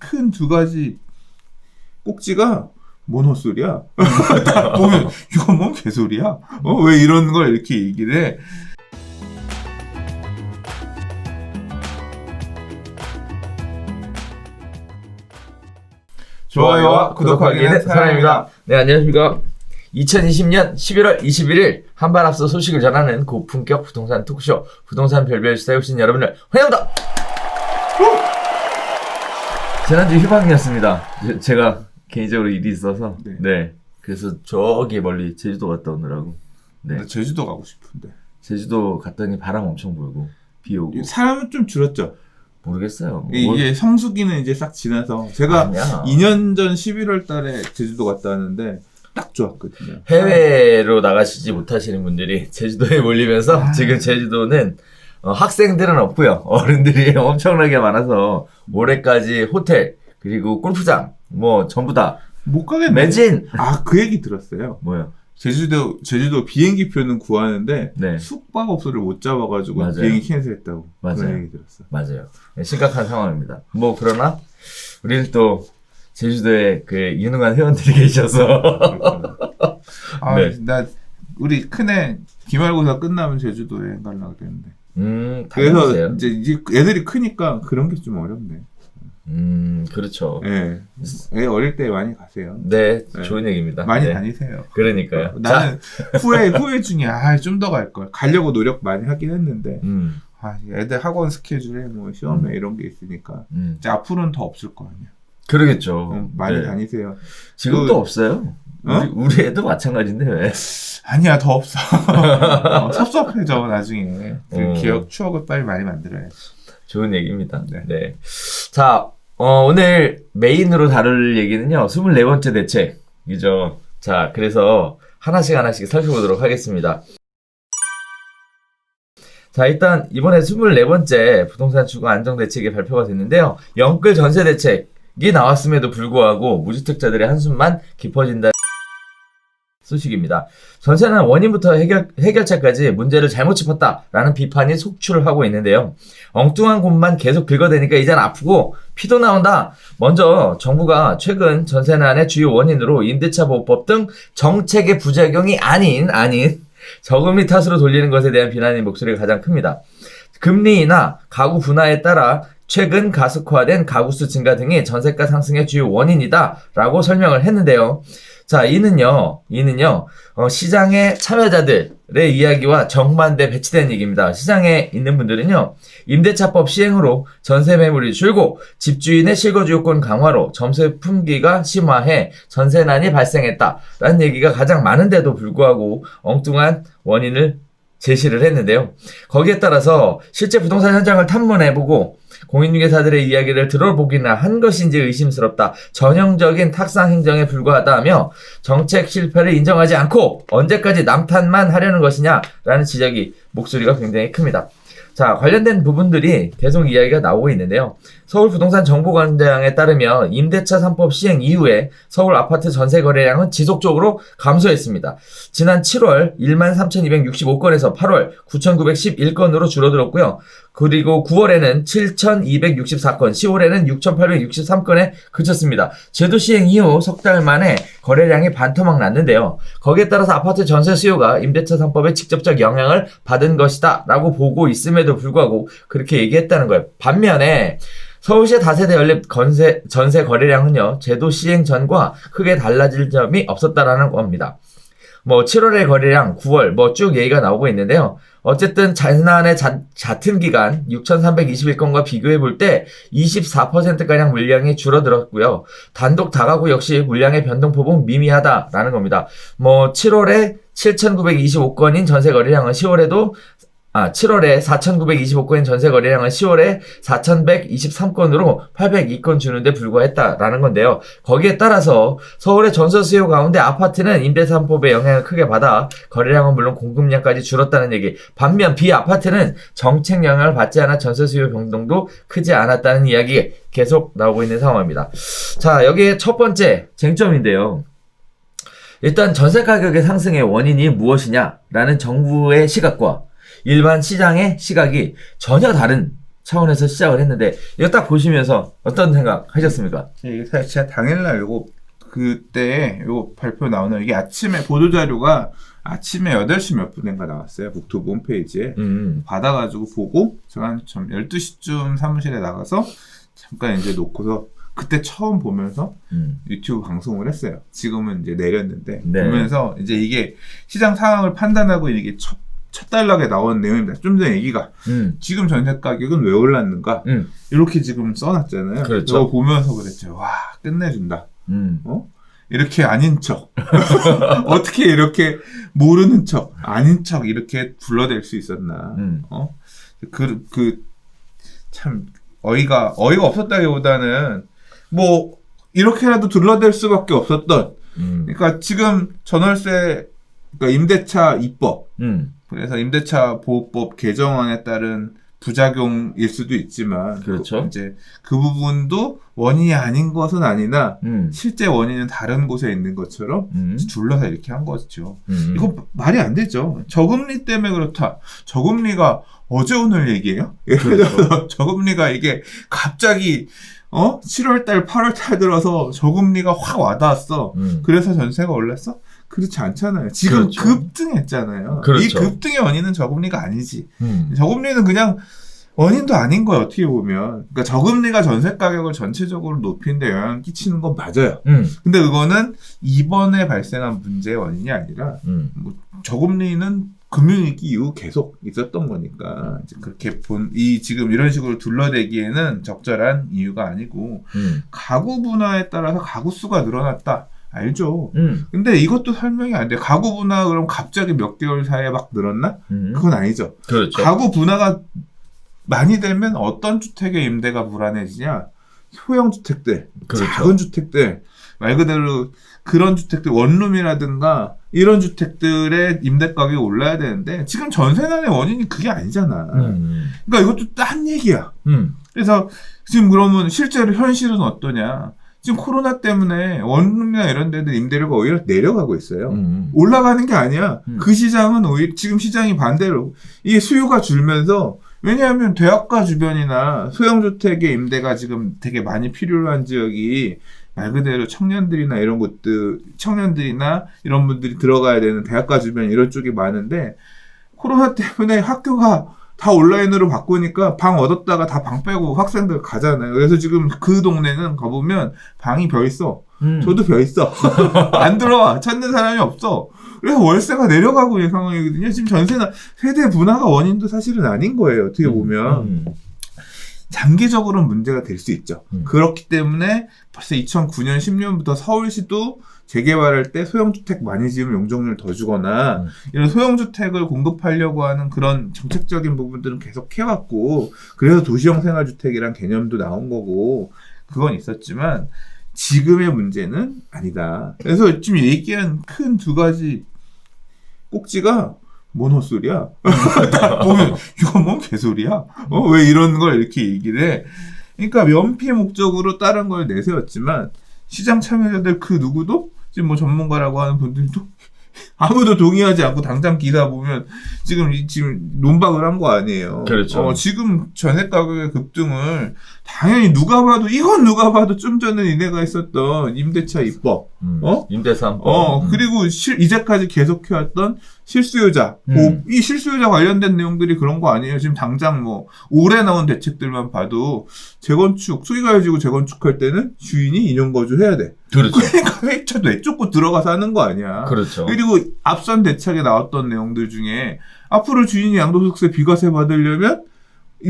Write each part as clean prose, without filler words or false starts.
큰 두 가지 꼭지가 뭔 헛소리야? 딱 보면 이건 뭔 개소리야? 왜 이런 걸 이렇게 얘기를 해? 좋아요와 구독하기는 사랑입니다. 네, 안녕하십니까. 2020년 11월 21일 한발 앞서 소식을 전하는 고품격 부동산 토크쇼 부동산 별별 시대에 오신 여러분을 환영합니다. 지난주 휴방이었습니다. 제가 개인적으로 일이 있어서 네. 그래서 저기 멀리 제주도 갔다 오느라고. 네. 제주도 가고 싶은데. 제주도 갔더니 바람 엄청 불고 비 오고. 사람은 좀 줄었죠. 모르겠어요. 이게 성수기는 이제 싹 지나서 제가 아니야. 2년 전 11월 달에 제주도 갔다 왔는데 딱 좋았거든요. 해외로 나가시지 못하시는 분들이 제주도에 몰리면서 지금 제주도는 학생들은 없고요. 어른들이 엄청나게 많아서 올해까지 호텔 그리고 골프장 뭐 전부 다 못 가겠네. 매진. 그 얘기 들었어요. 뭐요? 제주도 비행기표는 구하는데 네. 숙박업소를 못 잡아가지고 맞아요. 비행기 캔슬했다고. 맞아요. 그런 얘기 들었어. 맞아요. 네, 심각한 상황입니다. 뭐 그러나 우리는 또 제주도에 그 유능한 회원들이 계셔서 네. 나 우리 큰애 기말고사 끝나면 제주도 여행 가려고 그랬는데. 그래서 그래서 이제 애들이 크니까 그런 게 좀 어렵네. 그렇죠. 네. 애 어릴 때 많이 가세요. 네, 좋은 얘기입니다. 많이 네. 다니세요. 그러니까요. 나는 후회 중에 좀 더 갈 걸. 가려고 노력 많이 하긴 했는데. 애들 학원 스케줄에 뭐 시험에 이런 게 있으니까. 이제 앞으로는 더 없을 거 아니야. 그러겠죠. 많이 네. 다니세요. 지금도 없어요. 우리 애도 마찬가지인데 왜? 아니야, 더 없어. 섭섭해져 나중에. 추억을 빨리 많이 만들어야지. 좋은 얘기입니다. 네. 네. 자, 오늘 메인으로 다룰 얘기는요, 24번째 대책이죠. 자, 그래서 하나씩 살펴보도록 하겠습니다. 자, 일단 이번에 24번째 부동산 주거 안정 대책이 발표가 됐는데요. 영끌 전세 대책이 나왔음에도 불구하고 무주택자들의 한숨만 깊어진다. 소식입니다. 전세는 원인부터 해결책까지 문제를 잘못 짚었다라는 비판이 속출하고 있는데요. 엉뚱한 곳만 계속 긁어대니까 이젠 아프고 피도 나온다. 먼저 정부가 최근 전세난의 주요 원인으로 임대차 보호법 등 정책의 부작용이 아닌 저금리 탓으로 돌리는 것에 대한 비난의 목소리가 가장 큽니다. 금리 인하, 가구 분화에 따라 최근 가속화된 가구수 증가 등이 전세가 상승의 주요 원인이다라고 설명을 했는데요. 자, 이는요, 시장의 참여자들의 이야기와 정반대 배치된 얘기입니다. 시장에 있는 분들은요, 임대차법 시행으로 전세 매물이 줄고 집주인의 실거주 요건 강화로 전세 품귀가 심화해 전세난이 발생했다라는 얘기가 가장 많은데도 불구하고 엉뚱한 원인을 제시를 했는데요. 거기에 따라서 실제 부동산 현장을 탐문해보고 공인중개사들의 이야기를 들어보기나 한 것인지 의심스럽다. 전형적인 탁상 행정에 불과하다며 정책 실패를 인정하지 않고 언제까지 남탓만 하려는 것이냐라는 목소리가 굉장히 큽니다. 자, 관련된 부분들이 계속 이야기가 나오고 있는데요. 서울부동산정보관장에 따르면 임대차 3법 시행 이후에 서울 아파트 전세 거래량은 지속적으로 감소했습니다. 지난 7월 13,265건에서 8월 9,911건으로 줄어들었고요. 그리고 9월에는 7,264건, 10월에는 6,863건에 그쳤습니다. 제도 시행 이후 석 달 만에 거래량이 반토막 났는데요. 거기에 따라서 아파트 전세 수요가 임대차 3법에 직접적 영향을 받은 것이다 라고 보고 있음에도 불구하고 그렇게 얘기했다는 거예요. 반면에 서울시 다세대 연립 전세 거래량은요, 제도 시행 전과 크게 달라질 점이 없었다라는 겁니다. 7월의 거래량, 9월 쭉 얘기가 나오고 있는데요. 어쨌든 지난해 얕은 기간 6,321건과 비교해 볼 때 24%가량 물량이 줄어들었고요. 단독 다가구 역시 물량의 변동폭은 미미하다라는 겁니다. 7월에 7,925건인 전세 거래량은 7월에 4,925건인 전세 거래량은 10월에 4,123건으로 802건 주는데 불과했다라는 건데요. 거기에 따라서 서울의 전세 수요 가운데 아파트는 임대차 3법의 영향을 크게 받아 거래량은 물론 공급량까지 줄었다는 얘기. 반면 비아파트는 정책 영향을 받지 않아 전세 수요 변동도 크지 않았다는 이야기 계속 나오고 있는 상황입니다. 자, 여기에 첫 번째 쟁점인데요. 일단 전세 가격의 상승의 원인이 무엇이냐라는 정부의 시각과 일반 시장의 시각이 전혀 다른 차원에서 시작을 했는데 이거 딱 보시면서 어떤 생각 하셨습니까? 이게 사실 제가 당일날 요거 그때 요 발표 나오는 이게 아침에 보도자료가 아침에 8시 몇 분인가 나왔어요. 북튜브 홈페이지에. 받아가지고 보고 제가 한 12시쯤 사무실에 나가서 잠깐 이제 놓고서 그때 처음 보면서 유튜브 방송을 했어요. 지금은 이제 내렸는데 네. 보면서 이제 이게 시장 상황을 판단하고 이게 첫 단락에 나온 내용입니다. 좀 전에 얘기가 지금 전세 가격은 왜 올랐는가 이렇게 지금 써놨잖아요. 그렇죠. 그거 보면서 그랬죠. 와 끝내준다. 이렇게 아닌 척 어떻게 이렇게 모르는 척 아닌 척 이렇게 불러댈 수 있었나. 참 어이가 없었다기보다는 뭐 이렇게라도 둘러댈 수밖에 없었던. 그러니까 지금 전월세 그러니까 임대차 입법 그래서 임대차 보호법 개정안에 따른 부작용일 수도 있지만 그렇죠. 이제 그 부분도 원인이 아닌 것은 아니나 실제 원인은 다른 곳에 있는 것처럼 둘러서 이렇게 한 거죠. 이거 말이 안 되죠. 저금리 때문에 그렇다. 저금리가 어제 오늘 얘기예요? 예를 들어서 그렇죠. 저금리가 이게 갑자기 7월달 8월달 들어서 저금리가 확 와닿았어. 그래서 전세가 올랐어? 그렇지 않잖아요. 지금 그렇죠. 급등했잖아요. 그렇죠. 이 급등의 원인은 저금리가 아니지. 저금리는 그냥 원인도 아닌 거예요. 어떻게 보면. 그러니까 저금리가 전세 가격을 전체적으로 높이는데 영향을 끼치는 건 맞아요. 근데 그거는 이번에 발생한 문제의 원인이 아니라 뭐 저금리는 금융위기 이후 계속 있었던 거니까 이제 그렇게 지금 이런 식으로 둘러대기에는 적절한 이유가 아니고 가구 분화에 따라서 가구 수가 늘어났다. 알죠. 근데 이것도 설명이 안 돼. 가구 분화 그럼 갑자기 몇 개월 사이에 막 늘었나? 그건 아니죠. 그렇죠. 가구 분화가 많이 되면 어떤 주택의 임대가 불안해지냐? 소형 주택들, 그렇죠. 작은 주택들, 말 그대로 그런 주택들, 원룸이라든가 이런 주택들의 임대 가격이 올라야 되는데 지금 전세난의 원인이 그게 아니잖아. 그러니까 이것도 딴 얘기야. 그래서 지금 그러면 실제로 현실은 어떠냐? 지금 코로나 때문에 원룸이나 이런 데들 임대료가 오히려 내려가고 있어요. 올라가는 게 아니야. 그 시장은 오히려 지금 시장이 반대로 이게 수요가 줄면서 왜냐하면 대학가 주변이나 소형주택의 임대가 지금 되게 많이 필요한 지역이 말 그대로 청년들이나 이런 곳들, 청년들이나 이런 분들이 들어가야 되는 대학가 주변 이런 쪽이 많은데 코로나 때문에 학교가 다 온라인으로 바꾸니까 방 얻었다가 다 방 빼고 학생들 가잖아요. 그래서 지금 그 동네는 가보면 방이 벼 있어. 저도 벼 있어. 안 들어와. 찾는 사람이 없어. 그래서 월세가 내려가고 있는 상황이거든요. 지금 전세나 세대 분화가 원인도 사실은 아닌 거예요. 어떻게 보면. 장기적으로는 문제가 될 수 있죠. 그렇기 때문에 벌써 2009년, 10년부터 서울시도 재개발할 때 소형주택 많이 지으면 용적률 더 주거나 이런 소형주택을 공급하려고 하는 그런 정책적인 부분들은 계속 해왔고 그래서 도시형 생활주택이란 개념도 나온 거고 그건 있었지만 지금의 문제는 아니다. 그래서 지금 얘기한 큰 두 가지 꼭지가 뭔 헛소리야? 딱 보면 이건 뭔 개소리야? 왜 이런 걸 이렇게 얘기를 해? 그러니까 면피 목적으로 다른 걸 내세웠지만 시장 참여자들 그 누구도 지금 뭐 전문가라고 하는 분들도 아무도 동의하지 않고 당장 기사 보면 지금 논박을 한 거 아니에요. 그렇죠. 지금 전세 가격의 급등을 당연히 누가 봐도 좀 전에 니네가 있었던 임대차 입법, 임대 3법, 그리고 이제까지 계속해왔던 실수요자, 이 실수요자 관련된 내용들이 그런 거 아니에요. 지금 당장 뭐 올해 나온 대책들만 봐도 재건축 수익을 가지고 재건축할 때는 주인이 인용거주 해야 돼. 그렇죠. 그러니까 회차 내쫓고 들어가서 하는 거 아니야. 그렇죠. 그리고 앞선 대책에 나왔던 내용들 중에 앞으로 주인이 양도소득세 비과세 받으려면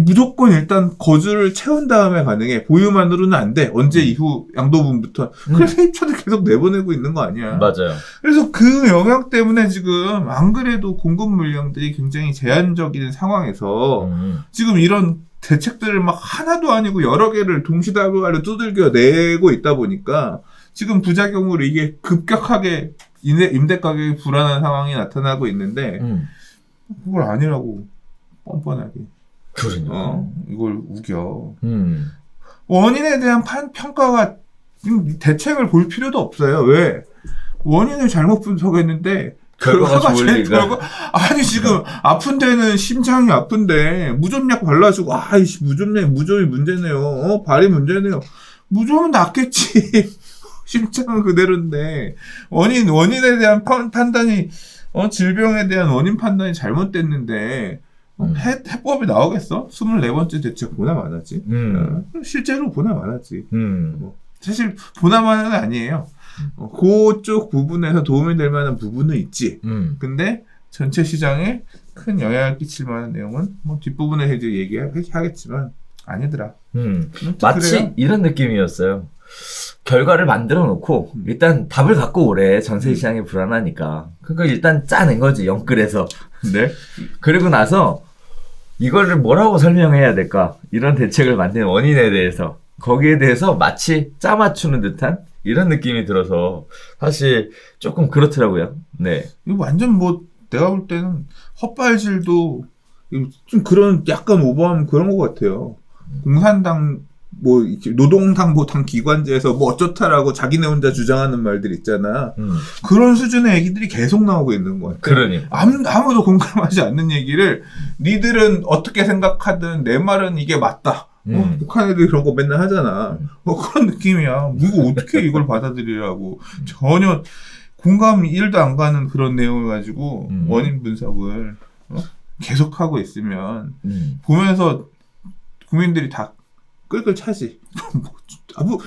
무조건 일단 거주를 채운 다음에 가능해. 보유만으로는 안 돼. 언제 이후 양도분부터. 그래서 세입자들 계속 내보내고 있는 거 아니야. 맞아요. 그래서 그 영향 때문에 지금 안 그래도 공급 물량들이 굉장히 제한적인 상황에서 지금 이런 대책들을 막 하나도 아니고 여러 개를 동시다발로 두들겨 내고 있다 보니까 지금 부작용으로 이게 급격하게 임대 가격이 불안한 상황이 나타나고 있는데 그걸 아니라고 뻔뻔하게. 그러니까. 이걸 우겨. 원인에 대한 평가가 대책을 볼 필요도 없어요. 왜? 원인을 잘못 분석했는데 결과가 좋을 제일 리가. 아니 지금 아픈 데는 심장이 아픈데 무좀약 발라주고 아이씨 무좀이 문제네요. 발이 문제네요. 무좀은 낫겠지. 심장은 그대로인데 원인에 대한 판단이 질병에 대한 원인 판단이 잘못됐는데 해법이 나오겠어? 24번째 대책 보나 마나지. 실제로 보나 마나지. 사실 보나 마나는 아니에요. 그쪽 부분에서 도움이 될 만한 부분은 있지. 근데 전체 시장에 큰 영향을 끼칠 만한 내용은 뭐 뒷부분에 이제 얘기하겠지만 아니더라. 마치 그래요? 이런 느낌이었어요. 결과를 만들어 놓고 일단 답을 갖고 오래. 전세 시장이 불안하니까. 그러니까 일단 짜낸 거지, 영끌에서. 네. 그리고 나서 이거를 뭐라고 설명해야 될까? 이런 대책을 만든 원인에 대해서, 거기에 대해서 마치 짜맞추는 듯한 이런 느낌이 들어서 사실 조금 그렇더라고요. 네. 이거 완전 뭐 내가 볼 때는 헛발질도 좀 그런 약간 오버하면 그런 것 같아요. 공산당 뭐 이렇게 노동당 뭐 당 기관지에서 뭐 어쩌다라고 자기네 혼자 주장하는 말들 있잖아. 그런 수준의 얘기들이 계속 나오고 있는 것 같아. 그러니 아무도 공감하지 않는 얘기를 니들은 어떻게 생각하든 내 말은 이게 맞다. 북한 애들 그런 거 맨날 하잖아. 그런 느낌이야. 이거 어떻게 이걸 받아들이라고. 전혀 공감 1도 안 가는 그런 내용을 가지고 원인 분석을 계속하고 있으면 보면서 국민들이 다 끌끌 차지.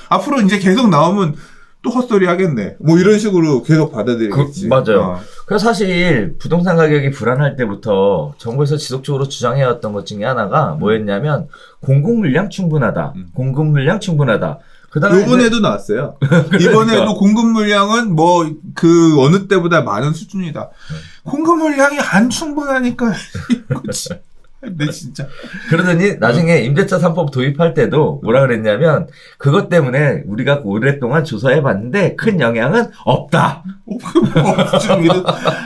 앞으로 이제 계속 나오면 또 헛소리 하겠네. 뭐 이런 식으로 계속 받아들이겠지. 맞아요. 그래서 사실 부동산 가격이 불안할 때부터 정부에서 지속적으로 주장해왔던 것 중에 하나가 뭐였냐면 공급 물량 충분하다. 공급 물량 충분하다. 그다음에 이번에도 나왔어요. 이번에도 공급 물량은 뭐 그 어느 때보다 많은 수준이다. 공급 물량이 안 충분하니까 이거지. 네 진짜. 그러더니 나중에 임대차 3법 도입할 때도 뭐라 그랬냐면 그것 때문에 우리가 오랫동안 조사해봤는데 큰 영향은 없다.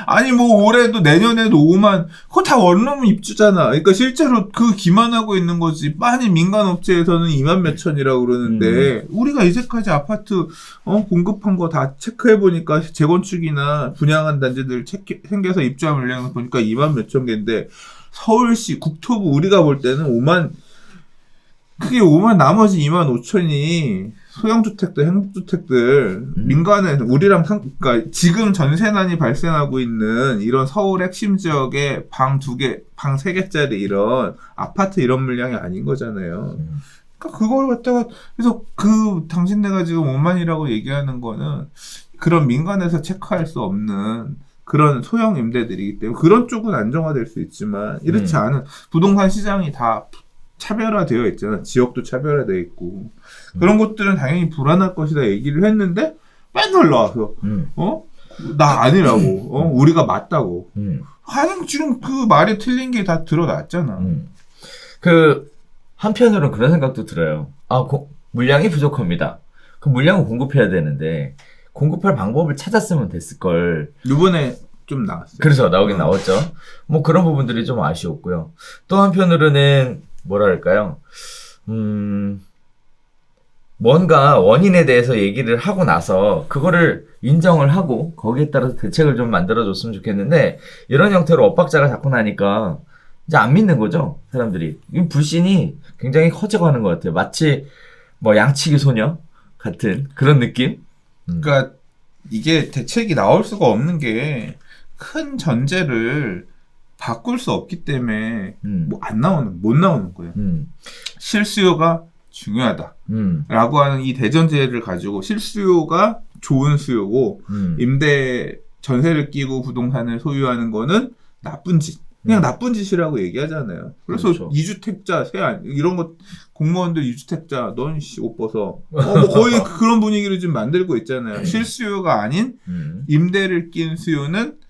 아니 뭐 올해도 내년에도 5만 그거 다 원룸 입주잖아. 그러니까 실제로 그 기만하고 있는 거지. 빤히 민간 업체에서는 2만 몇천이라고 그러는데 우리가 이제까지 아파트 공급한 거 다 체크해 보니까 재건축이나 분양한 단지들 생겨서 입주한 물량을 보니까 2만 몇천 개인데 서울시 국토부 우리가 볼 때는 5만 크게 5만 나머지 2만 5천이 소형주택들 행복주택들 민간에 우리랑 그러니까 지금 전세난이 발생하고 있는 이런 서울 핵심 지역에 방 2개, 방 3개짜리 이런 아파트 이런 물량이 아닌 거잖아요. 그러니까 그걸 갖다가 그래서 그 당신네가 지금 5만이라고 얘기하는 거는 그런 민간에서 체크할 수 없는 그런 소형 임대들이기 때문에 그런 쪽은 안정화될 수 있지만 이렇지 않은 부동산 시장이 다 차별화되어 있잖아. 지역도 차별화되어 있고 그런 것들은 당연히 불안할 것이다 얘기를 했는데 맨날 나와서 나 아니라고 우리가 맞다고 아니 지금 그 말이 틀린 게 다 드러났잖아. 그 한편으로는 그런 생각도 들어요. 물량이 부족합니다. 그 물량을 공급해야 되는데 공급할 방법을 찾았으면 됐을 걸. 이번에 좀 나왔어요. 그래서 나오긴 나왔죠. 뭐 그런 부분들이 좀 아쉬웠고요. 또 한편으로는 뭐랄까요? 뭔가 원인에 대해서 얘기를 하고 나서 그거를 인정을 하고 거기에 따라서 대책을 좀 만들어줬으면 좋겠는데 이런 형태로 엇박자가 자꾸 나니까 이제 안 믿는 거죠, 사람들이. 이 불신이 굉장히 커져가는 것 같아요. 마치 뭐 양치기 소녀 같은 그런 느낌? 그러니까 이게 대책이 나올 수가 없는 게 큰 전제를 바꿀 수 없기 때문에 뭐 못 나오는 거예요. 실수요가 중요하다. 라고 하는 이 대전제를 가지고 실수요가 좋은 수요고 임대 전세를 끼고 부동산을 소유하는 거는 나쁜 짓. 그냥 나쁜 짓이라고 얘기하잖아요. 그래서 그렇죠. 2주택자, 세안 이런 거 공무원들 2주택자 넌 옷 벗어. 뭐 거의 그런 분위기를 지금 만들고 있잖아요. 실수요가 아닌 임대를 낀 수요는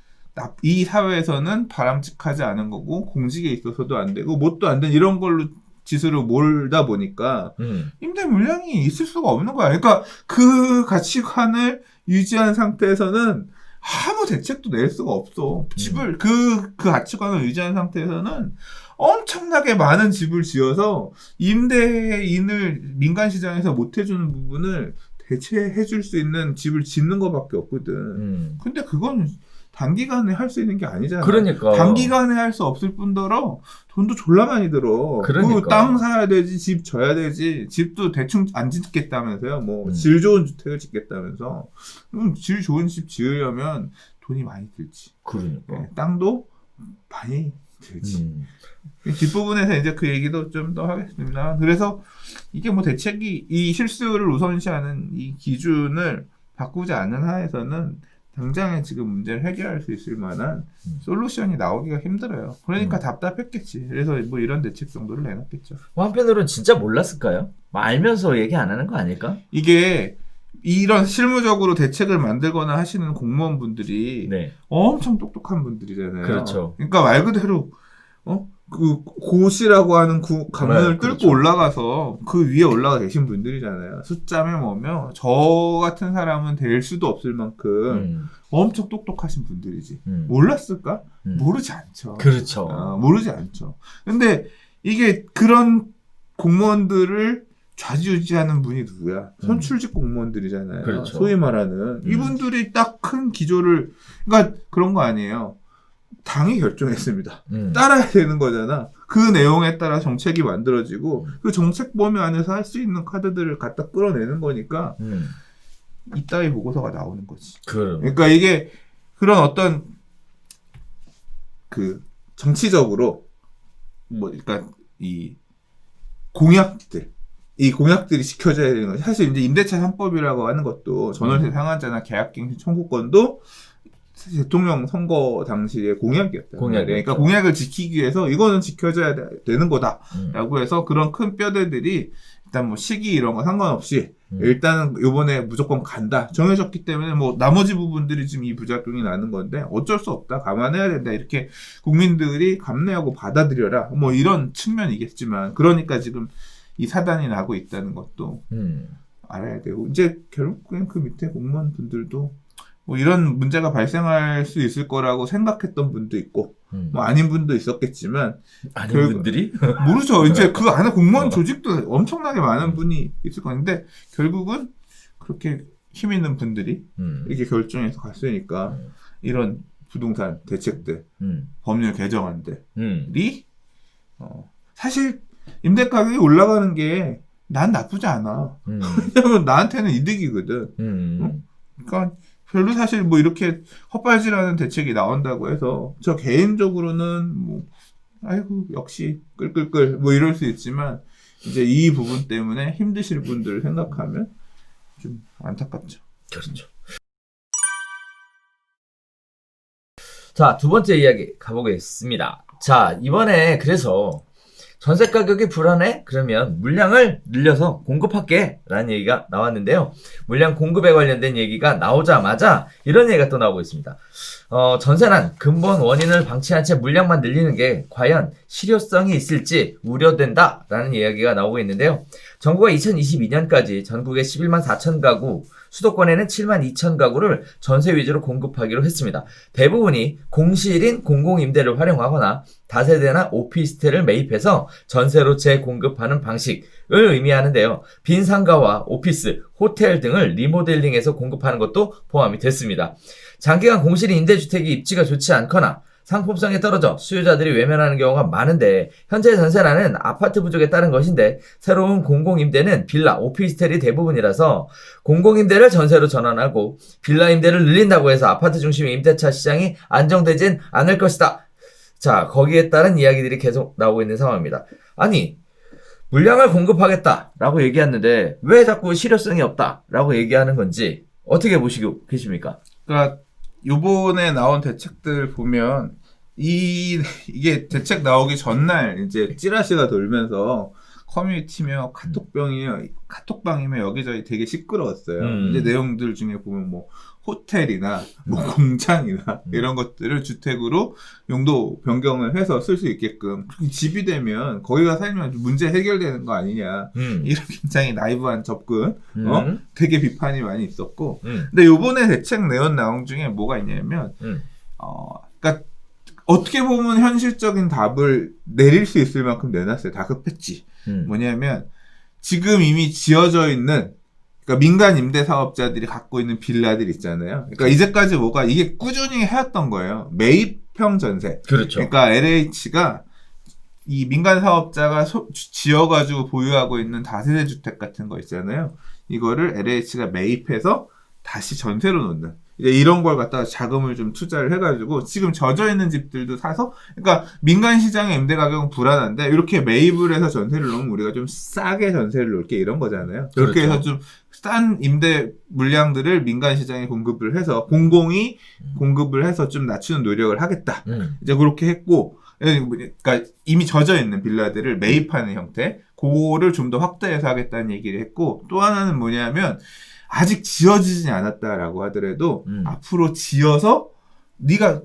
이 사회에서는 바람직하지 않은 거고 공직에 있어서도 안 되고 뭣도 안 되는 이런 걸로 지수를 몰다 보니까 임대 물량이 있을 수가 없는 거야. 그러니까 그 가치관을 유지한 상태에서는 아무 대책도 낼 수가 없어. 집을 그 가치관을 유지한 상태에서는 엄청나게 많은 집을 지어서 임대인을 민간 시장에서 못 해주는 부분을 대체해 줄 수 있는 집을 짓는 것밖에 없거든. 근데 그건 단기간에 할 수 있는 게 아니잖아요. 그러니까. 단기간에 할 수 없을 뿐더러 돈도 졸라 많이 들어. 그러니까. 땅 사야 되지, 집 져야 되지. 집도 대충 안 짓겠다면서요. 뭐 질 좋은 주택을 짓겠다면서. 질 좋은 집 지으려면 돈이 많이 들지. 그러니까. 네, 땅도 많이 들지. 뒷부분에서 이제 그 얘기도 좀 더 하겠습니다. 그래서 이게 뭐 대책이 이 실수를 우선시하는 이 기준을 바꾸지 않는 한에서는 당장에 지금 문제를 해결할 수 있을 만한 솔루션이 나오기가 힘들어요. 그러니까 답답했겠지. 그래서 뭐 이런 대책 정도를 내놨겠죠. 뭐 한편으로는 진짜 몰랐을까요? 뭐 알면서 얘기 안 하는 거 아닐까? 이게 이런 실무적으로 대책을 만들거나 하시는 공무원분들이 네. 엄청 똑똑한 분들이잖아요. 그렇죠. 그러니까 말 그대로 그 고시라고 하는 관문을 네, 그렇죠. 뚫고 올라가서 그 위에 올라가 계신 분들이잖아요. 숫자 메모며 저 같은 사람은 될 수도 없을 만큼 엄청 똑똑하신 분들이지. 몰랐을까? 모르지 않죠. 그렇죠. 모르지 않죠. 근데 이게 그런 공무원들을 좌지우지하는 분이 누구야? 선출직 공무원들이잖아요. 그렇죠. 소위 말하는 이분들이 딱 큰 기조를, 그러니까 그런 거 아니에요. 당이 결정했습니다. 따라야 되는 거잖아. 그 내용에 따라 정책이 만들어지고 그 정책 범위 안에서 할 수 있는 카드들을 갖다 끌어내는 거니까 이따위 보고서가 나오는 거지. 그러니까 이게 그런 어떤 그 정치적으로 뭐 그러니까 이 공약들이 지켜져야 되는 거지. 사실 이제 임대차 3법이라고 하는 것도 전월세 상한제나 계약갱신 청구권도 대통령 선거 당시에 공약이었다. 그러니까 공약을 지키기 위해서 이거는 지켜져야 되는 거다라고 해서 그런 큰 뼈대들이 일단 뭐 시기 이런 거 상관없이 일단은 요번에 무조건 간다 정해졌기 때문에 뭐 나머지 부분들이 지금 이 부작용이 나는 건데 어쩔 수 없다, 감안해야 된다, 이렇게 국민들이 감내하고 받아들여라, 뭐 이런 측면이겠지만, 그러니까 지금 이 사단이 나고 있다는 것도 알아야 되고, 이제 결국엔 그 밑에 공무원 분들도 뭐 이런 문제가 발생할 수 있을 거라고 생각했던 분도 있고, 뭐 아닌 분도 있었겠지만, 아닌 분들이? 모르죠. 이제 그 안에 공무원 조직도 엄청나게 많은 분이 있을 건데, 결국은 그렇게 힘 있는 분들이 이렇게 결정해서 갔으니까, 이런 부동산 대책들, 법률 개정안들이, 사실 임대 가격이 올라가는 게 난 나쁘지 않아. 왜냐면 나한테는 이득이거든. 그러니까 별로 사실 뭐 이렇게 헛발질하는 대책이 나온다고 해서 저 개인적으로는 뭐 아이고 역시 끌끌끌 뭐 이럴 수 있지만, 이제 이 부분 때문에 힘드실 분들을 생각하면 좀 안타깝죠. 그렇죠. 자, 두 번째 이야기 가보겠습니다. 자, 이번에 그래서 전세 가격이 불안해? 그러면 물량을 늘려서 공급할게 라는 얘기가 나왔는데요. 물량 공급에 관련된 얘기가 나오자마자 이런 얘기가 또 나오고 있습니다. 전세난 근본 원인을 방치한 채 물량만 늘리는 게 과연 실효성이 있을지 우려된다 라는 이야기가 나오고 있는데요. 정부가 2022년까지 전국에 11만 4천 가구, 수도권에는 7만 2천 가구를 전세 위주로 공급하기로 했습니다. 대부분이 공실인 공공임대를 활용하거나 다세대나 오피스텔을 매입해서 전세로 재공급하는 방식을 의미하는데요. 빈 상가와 오피스, 호텔 등을 리모델링해서 공급하는 것도 포함이 됐습니다. 장기간 공실인 임대주택이 입지가 좋지 않거나 상품성이 떨어져 수요자들이 외면하는 경우가 많은데, 현재 전세난은 아파트 부족에 따른 것인데 새로운 공공임대는 빌라, 오피스텔이 대부분이라서 공공임대를 전세로 전환하고 빌라 임대를 늘린다고 해서 아파트 중심의 임대차 시장이 안정되진 않을 것이다. 자, 거기에 따른 이야기들이 계속 나오고 있는 상황입니다. 아니, 물량을 공급하겠다라고 얘기했는데 왜 자꾸 실효성이 없다라고 얘기하는 건지 어떻게 보시고 계십니까? 그러니까 요번에 나온 대책들 보면 이게 대책 나오기 전날 이제 찌라시가 돌면서 커뮤니티며 카톡방이며 여기저기 되게 시끄러웠어요. 이제 내용들 중에 보면 뭐 호텔이나 뭐 공장이나 이런 것들을 주택으로 용도 변경을 해서 쓸 수 있게끔, 집이 되면 거기가 살면 문제 해결되는 거 아니냐, 이런 굉장히 나이브한 접근, 되게 비판이 많이 있었고, 근데 요번에 대책 내용 나온 중에 뭐가 있냐면, 그러니까 어떻게 보면 현실적인 답을 내릴 수 있을 만큼 내놨어요. 다급했지. 뭐냐면 지금 이미 지어져 있는 그러니까 민간 임대 사업자들이 갖고 있는 빌라들 있잖아요. 그러니까 이제까지 뭐가 이게 꾸준히 해왔던 거예요. 매입형 전세. 그렇죠. 그러니까 LH가 이 민간 사업자가 지어가지고 보유하고 있는 다세대 주택 같은 거 있잖아요. 이거를 LH가 매입해서 다시 전세로 놓는. 이제 이런 걸 갖다가 자금을 좀 투자를 해가지고 지금 젖어 있는 집들도 사서, 그러니까 민간 시장의 임대 가격은 불안한데 이렇게 매입을 해서 전세를 놓으면 우리가 좀 싸게 전세를 놓을게 이런 거잖아요. 그렇게 그렇죠. 해서 좀 싼 임대 물량들을 민간 시장에 공급을 해서 공공이 공급을 해서 좀 낮추는 노력을 하겠다. 이제 그렇게 했고, 그러니까 이미 젖어 있는 빌라들을 매입하는 형태, 그거를 좀 더 확대해서 하겠다는 얘기를 했고, 또 하나는 뭐냐면 아직 지어지지 않았다라고 하더라도 앞으로 지어서 그러니까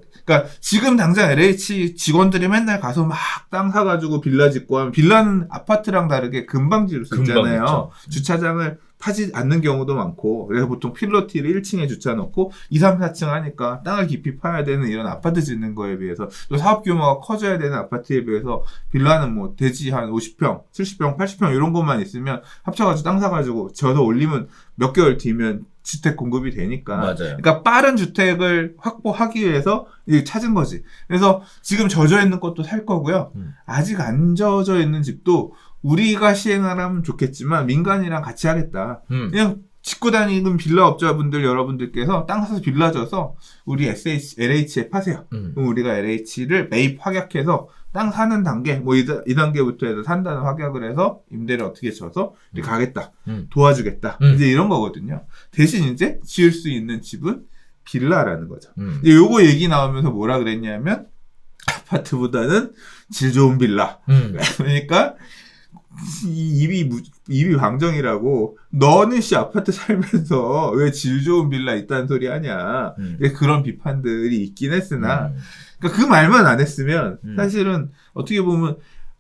지금 당장 LH 직원들이 맨날 가서 막 땅 사가지고 빌라 짓고 하면, 빌라는 아파트랑 다르게 금방 지을 수 있잖아요. 주차장을 파지 않는 경우도 많고, 그래서 보통 필로티를 1층에 주차 놓고 2, 3, 4층 하니까 땅을 깊이 파야 되는 이런 아파트 짓는 거에 비해서, 또 사업 규모가 커져야 되는 아파트에 비해서 빌라는 뭐 대지 한 50평, 70평, 80평 이런 것만 있으면 합쳐가지고 땅 사가지고 지어서 올리면 몇 개월 뒤면 주택 공급이 되니까. 맞아요. 그러니까 빠른 주택을 확보하기 위해서 찾은 거지. 그래서 지금 젖어 있는 것도 살 거고요. 아직 안 젖어 있는 집도 우리가 시행하면 좋겠지만 민간이랑 같이 하겠다. 그냥 짓고 다니는 빌라 업자분들 여러분들께서 땅 사서 빌라 져서 우리 LH에 파세요. 그럼 우리가 LH를 매입 확약해서 땅 사는 단계, 뭐 2단계부터 해서 산다는 확약을 해서 임대를 어떻게 줘서 이렇게 가겠다. 도와주겠다. 이제 이런 거거든요. 대신 이제 지을 수 있는 집은 빌라라는 거죠. 이제 요거 얘기 나오면서 뭐라 그랬냐면 아파트보다는 질 좋은 빌라. 그러니까 입이 방정이라고, 너는 아파트 살면서 왜 질 좋은 빌라 있다는 소리 하냐. 그런 비판들이 있긴 했으나, 그러니까 그 말만 안 했으면 사실은 어떻게 보면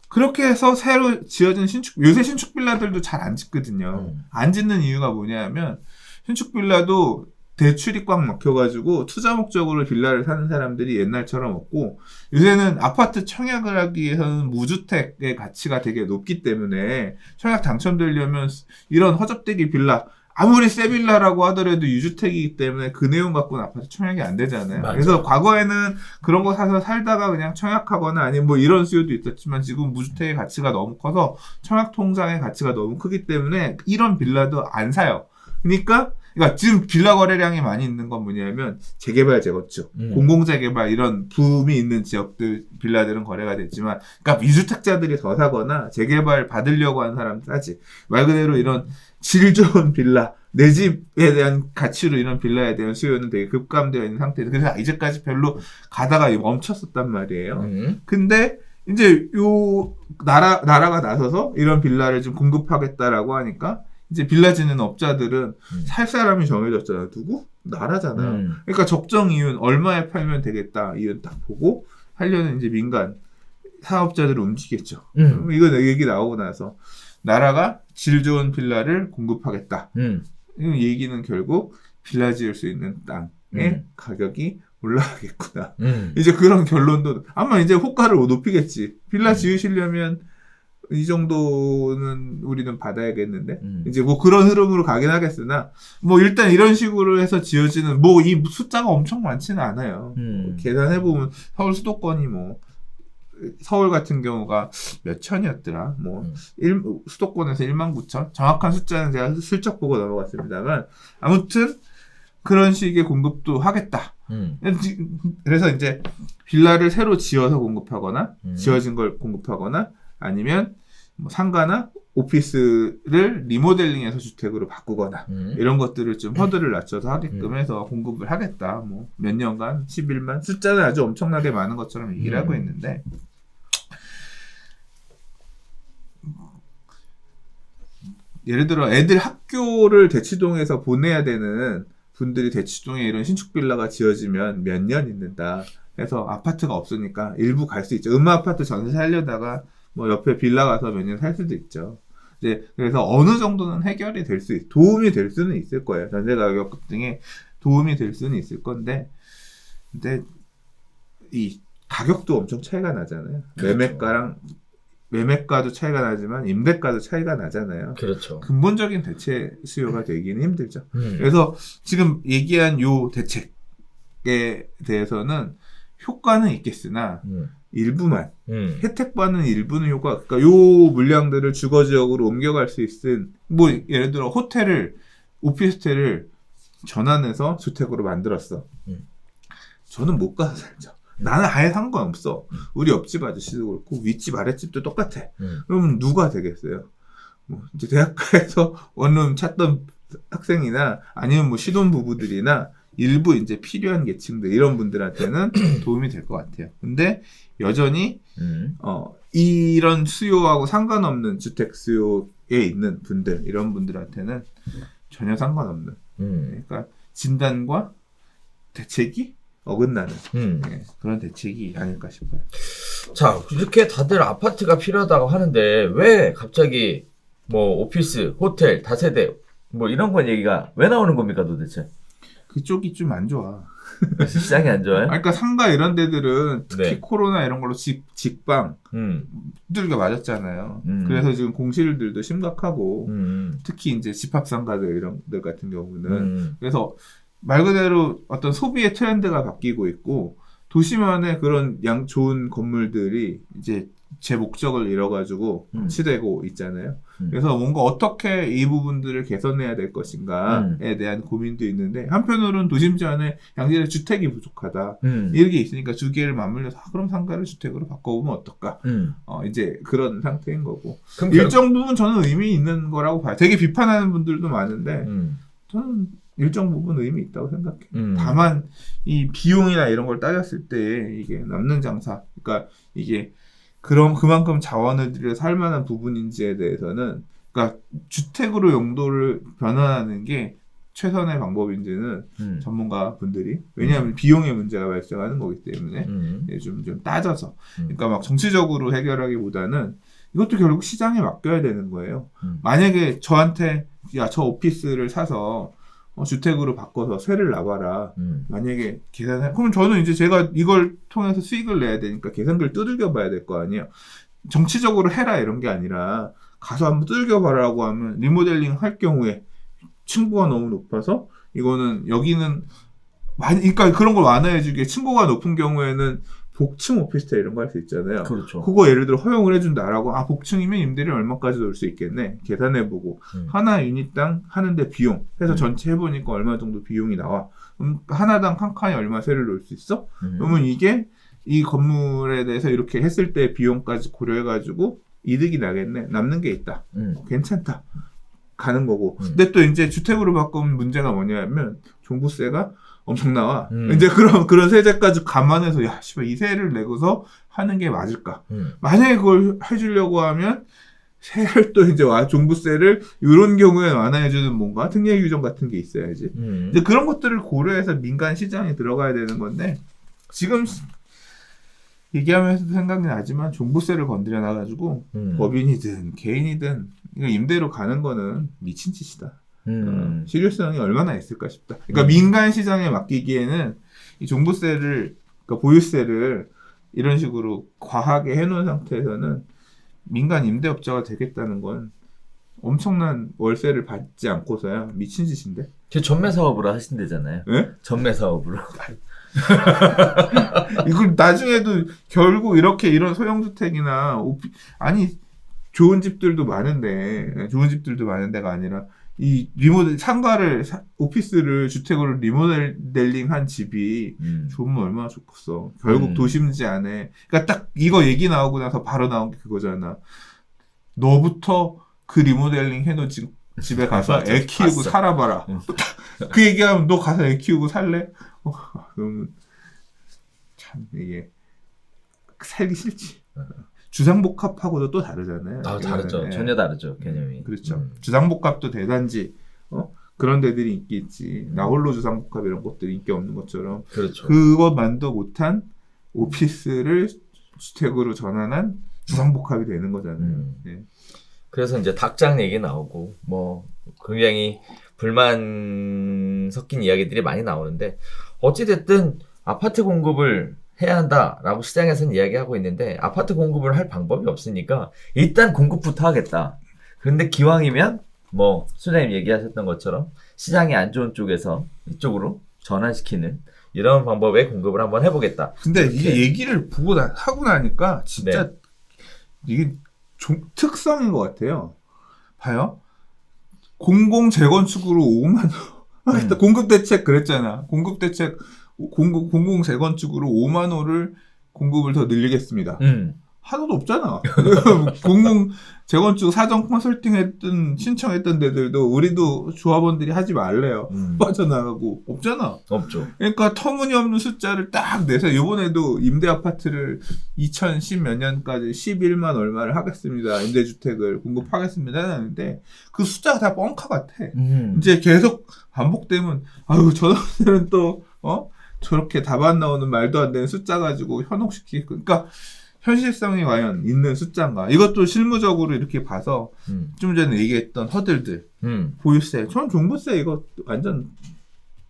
그렇게 해서 새로 지어진 요새 신축 빌라들도 잘 안 짓거든요. 안 짓는 이유가 뭐냐면 신축 빌라도 대출이 꽉 막혀가지고 투자 목적으로 빌라를 사는 사람들이 옛날처럼 없고, 요새는 아파트 청약을 하기 위해서는 무주택의 가치가 되게 높기 때문에 청약 당첨되려면 이런 허접대기 빌라, 아무리 새 빌라라고 하더라도 유주택이기 때문에 그 내용 갖고는 아파트 청약이 안 되잖아요. 맞아요. 그래서 과거에는 그런 거 사서 살다가 그냥 청약하거나 아니면 뭐 이런 수요도 있었지만, 지금 무주택의 가치가 너무 커서 청약 통장의 가치가 너무 크기 때문에 이런 빌라도 안 사요. 그러니까 지금 빌라 거래량이 많이 있는 건 뭐냐면 재개발, 재건축, 공공재개발 이런 붐이 있는 지역들 빌라들은 거래가 됐지만, 그러니까 미주택자들이 더 사거나 재개발 받으려고 하는 사람 사지. 말 그대로 이런 질 좋은 빌라, 내 집에 대한 가치로 이런 빌라에 대한 수요는 되게 급감되어 있는 상태에서, 그래서 이제까지 별로 가다가 멈췄었단 말이에요. 근데 이제 요 나라가 나서서 이런 빌라를 좀 공급하겠다라고 하니까 이제 빌라 짓는 업자들은 살 사람이 정해졌잖아. 누구? 나라잖아요. 그러니까 적정 이윤, 얼마에 팔면 되겠다 이윤 딱 보고 하려는 이제 민간 사업자들을 움직였죠. 이거 얘기 나오고 나서 나라가 질 좋은 빌라를 공급하겠다. 이 얘기는 결국 빌라 지을 수 있는 땅의 가격이 올라가겠구나. 이제 그런 결론도 아마 이제 호가를 높이겠지. 빌라 지으시려면 이 정도는 우리는 받아야겠는데, 이제 뭐 그런 흐름으로 가긴 하겠으나, 뭐 일단 이런 식으로 해서 지어지는, 뭐 이 숫자가 엄청 많지는 않아요. 계산해보면 서울 수도권이 뭐, 서울 같은 경우가 몇 천이었더라. 뭐, 수도권에서 19,000? 정확한 숫자는 제가 슬쩍 보고 넘어갔습니다만, 아무튼 그런 식의 공급도 하겠다. 그래서 이제 빌라를 새로 지어서 공급하거나, 지어진 걸 공급하거나, 아니면 뭐 상가나 오피스를 리모델링해서 주택으로 바꾸거나 이런 것들을 좀 허들을 낮춰서 하게끔 해서 공급을 하겠다. 뭐 몇 년간 11만, 숫자는 아주 엄청나게 많은 것처럼 얘기를 하고 있는데, 예를 들어 애들 학교를 대치동에서 보내야 되는 분들이 대치동에 이런 신축 빌라가 지어지면 몇 년 있는다. 그래서 아파트가 없으니까 일부 갈 수 있죠. 아파트 전세 살려다가 뭐 옆에 빌라 가서 몇 년 살 수도 있죠. 이제 그래서 어느 정도는 해결이 도움이 될 수는 있을 거예요. 전세 가격 급등에 도움이 될 수는 있을 건데, 근데 이 가격도 엄청 차이가 나잖아요. 그렇죠. 매매가랑 매매가도 차이가 나지만 임대가도 차이가 나잖아요. 그렇죠. 근본적인 대체 수요가 되기는 힘들죠. 음. 그래서 지금 얘기한 요 대책에 대해서는 효과는 있겠으나 일부만 혜택받는 일부는 효과, 그러니까 요 물량들을 주거 지역으로 옮겨갈 수 있은 뭐 예를 들어 호텔을 오피스텔을 전환해서 주택으로 만들었어. 저는 못 가서 살죠. 나는 아예 상관없어. 우리 옆집 아저씨도 그렇고 윗집 아랫집도 똑같아. 그러면 누가 되겠어요? 뭐 이제 대학가에서 원룸 찾던 학생이나 아니면 뭐 신혼부부들이나 일부 이제 필요한 계층들 이런 분들한테는 도움이 될 것 같아요. 근데 여전히 이런 수요하고 상관없는 주택 수요에 있는 분들 이런 분들한테는 전혀 상관없는 그러니까 진단과 대책이 어긋나는 네, 그런 대책이 아닐까 싶어요. 자, 이렇게 다들 아파트가 필요하다고 하는데 왜 갑자기 뭐 오피스, 호텔, 다세대 뭐 이런 건 얘기가 왜 나오는 겁니까 도대체? 그쪽이 좀 안 좋아. 시장이 안 좋아요? 그러니까 상가 이런 데들은 특히 네. 코로나 이런 걸로 직방 두들겨 맞았잖아요. 그래서 지금 공실들도 심각하고 특히 이제 집합상가들 이런 데 같은 경우는 그래서 말 그대로 어떤 소비의 트렌드가 바뀌고 있고 도시만의 그런 좋은 건물들이 이제 제 목적을 잃어가지고 치되고 있잖아요. 그래서 뭔가 어떻게 이 부분들을 개선해야 될 것인가에 대한 고민도 있는데 한편으로는 도심지 안에 양질의 주택이 부족하다. 이렇게 있으니까 두 개를 맞물려서 그럼 상가를 주택으로 바꿔보면 어떨까? 이제 그런 상태인 거고. 그럼 일정 부분 저는 의미 있는 거라고 봐요. 되게 비판하는 분들도 많은데 저는 일정 부분 의미 있다고 생각해요. 다만 이 비용이나 이런 걸 따졌을 때 이게 남는 장사, 그러니까 이게 그럼 그만큼 자원을 들여 살 만한 부분인지에 대해서는 그러니까 주택으로 용도를 변환하는 게 최선의 방법인지는 전문가 분들이 왜냐하면 비용의 문제가 발생하는 거기 때문에 좀 따져서 그러니까 막 정치적으로 해결하기보다는 이것도 결국 시장에 맡겨야 되는 거예요. 만약에 저한테 야, 저 오피스를 사서 주택으로 바꿔서 세를 놔봐라. 만약에 계산해, 그럼 저는 이제 제가 이걸 통해서 수익을 내야 되니까 계산기를 두들겨 봐야 될 거 아니에요. 정치적으로 해라 이런 게 아니라 가서 한번 두들겨 봐라고 하면 리모델링 할 경우에 층고가 너무 높아서 이거는 여기는 그러니까 그런 걸 완화해주기에 층고가 높은 경우에는 복층 오피스텔 이런 거 할 수 있잖아요. 그렇죠. 그거 예를 들어 허용을 해준다라고 복층이면 임대료 얼마까지 넣을 수 있겠네 계산해보고 하나 유닛당 하는데 비용 해서 전체 해보니까 얼마 정도 비용이 나와. 하나당 한 칸에 얼마 세를 넣을 수 있어? 그러면 이게 이 건물에 대해서 이렇게 했을 때 비용까지 고려해가지고 이득이 나겠네. 남는 게 있다. 괜찮다. 가는 거고. 근데 또 이제 주택으로 바꾸면 문제가 뭐냐면 종부세가 엄청 나와. 이제 그런 세제까지 감안해서, 야, 씨발, 이 세를 내고서 하는 게 맞을까? 만약에 그걸 해주려고 하면, 세를 또 이제 종부세를, 이런 경우에 완화해주는 뭔가 특례 규정 같은 게 있어야지. 이제 그런 것들을 고려해서 민간 시장에 들어가야 되는 건데, 지금, 얘기하면서도 생각이 나지만, 종부세를 건드려 놔가지고, 법인이든 개인이든, 이거 임대로 가는 거는 미친 짓이다. 실효성이 얼마나 있을까 싶다. 그러니까 민간 시장에 맡기기에는 이 종부세를, 그러니까 보유세를 이런 식으로 과하게 해놓은 상태에서는 민간 임대업자가 되겠다는 건 엄청난 월세를 받지 않고서야 미친 짓인데. 저 전매 사업으로 하신대잖아요. 네? 전매 사업으로. 이걸 나중에도 결국 이렇게 이런 소형주택이나 좋은 집들도 많은데 좋은 집들도 많은 데가 아니라 이 상가를 오피스를 주택으로 리모델링한 집이 좋으면 얼마나 좋겠어. 결국 도심지 안에 그러니까 딱 이거 얘기 나오고 나서 바로 나온 게 그거잖아. 너부터 그 리모델링 해놓은 집에 가서 애 키우고 살아봐라. 그 얘기하면 너 가서 애 키우고 살래? 그러면 참 이게 살기 싫지. 주상복합하고도 또 다르잖아요. 다르죠. 네. 전혀 다르죠, 개념이. 그렇죠. 주상복합도 대단지 그런 데들이 인기 있지. 나홀로 주상복합 이런 것들이 인기 없는 것처럼. 그렇죠. 그것만도 못한 오피스를 주택으로 전환한 주상복합이 되는 거잖아요. 네. 그래서 이제 닭장 얘기 나오고 뭐 굉장히 불만 섞인 이야기들이 많이 나오는데 어찌됐든 아파트 공급을 해야 한다라고 시장에서는 이야기하고 있는데 아파트 공급을 할 방법이 없으니까 일단 공급부터 하겠다. 그런데 기왕이면 뭐 수장님 얘기하셨던 것처럼 시장이 안 좋은 쪽에서 이쪽으로 전환시키는 이런 방법의 공급을 한번 해보겠다. 근데 이게 이렇게. 얘기를 하고 나니까 진짜 이게 특성인 것 같아요. 봐요. 공공 재건축으로 5만 원. 공급 대책 그랬잖아. 공공 재건축으로 5만 호를 공급을 더 늘리겠습니다. 하나도 없잖아. 공공 재건축 사전 컨설팅 신청했던 데들도 우리도 조합원들이 하지 말래요. 빠져나가고 없잖아. 없죠. 그러니까 터무니없는 숫자를 딱 내서 이번에도 임대 아파트를 2010 몇 년까지 11만 얼마를 하겠습니다. 임대주택을 공급하겠습니다 하는데 그 숫자가 다 뻥카 같아. 이제 계속 반복되면 아유 저놈들은 또 저렇게 답 안 나오는 말도 안 되는 숫자 가지고 현혹시키고 그러니까 현실성이 과연 있는 숫자인가? 이것도 실무적으로 이렇게 봐서 좀 전에 얘기했던 허들들, 보유세, 전 종부세 이거 완전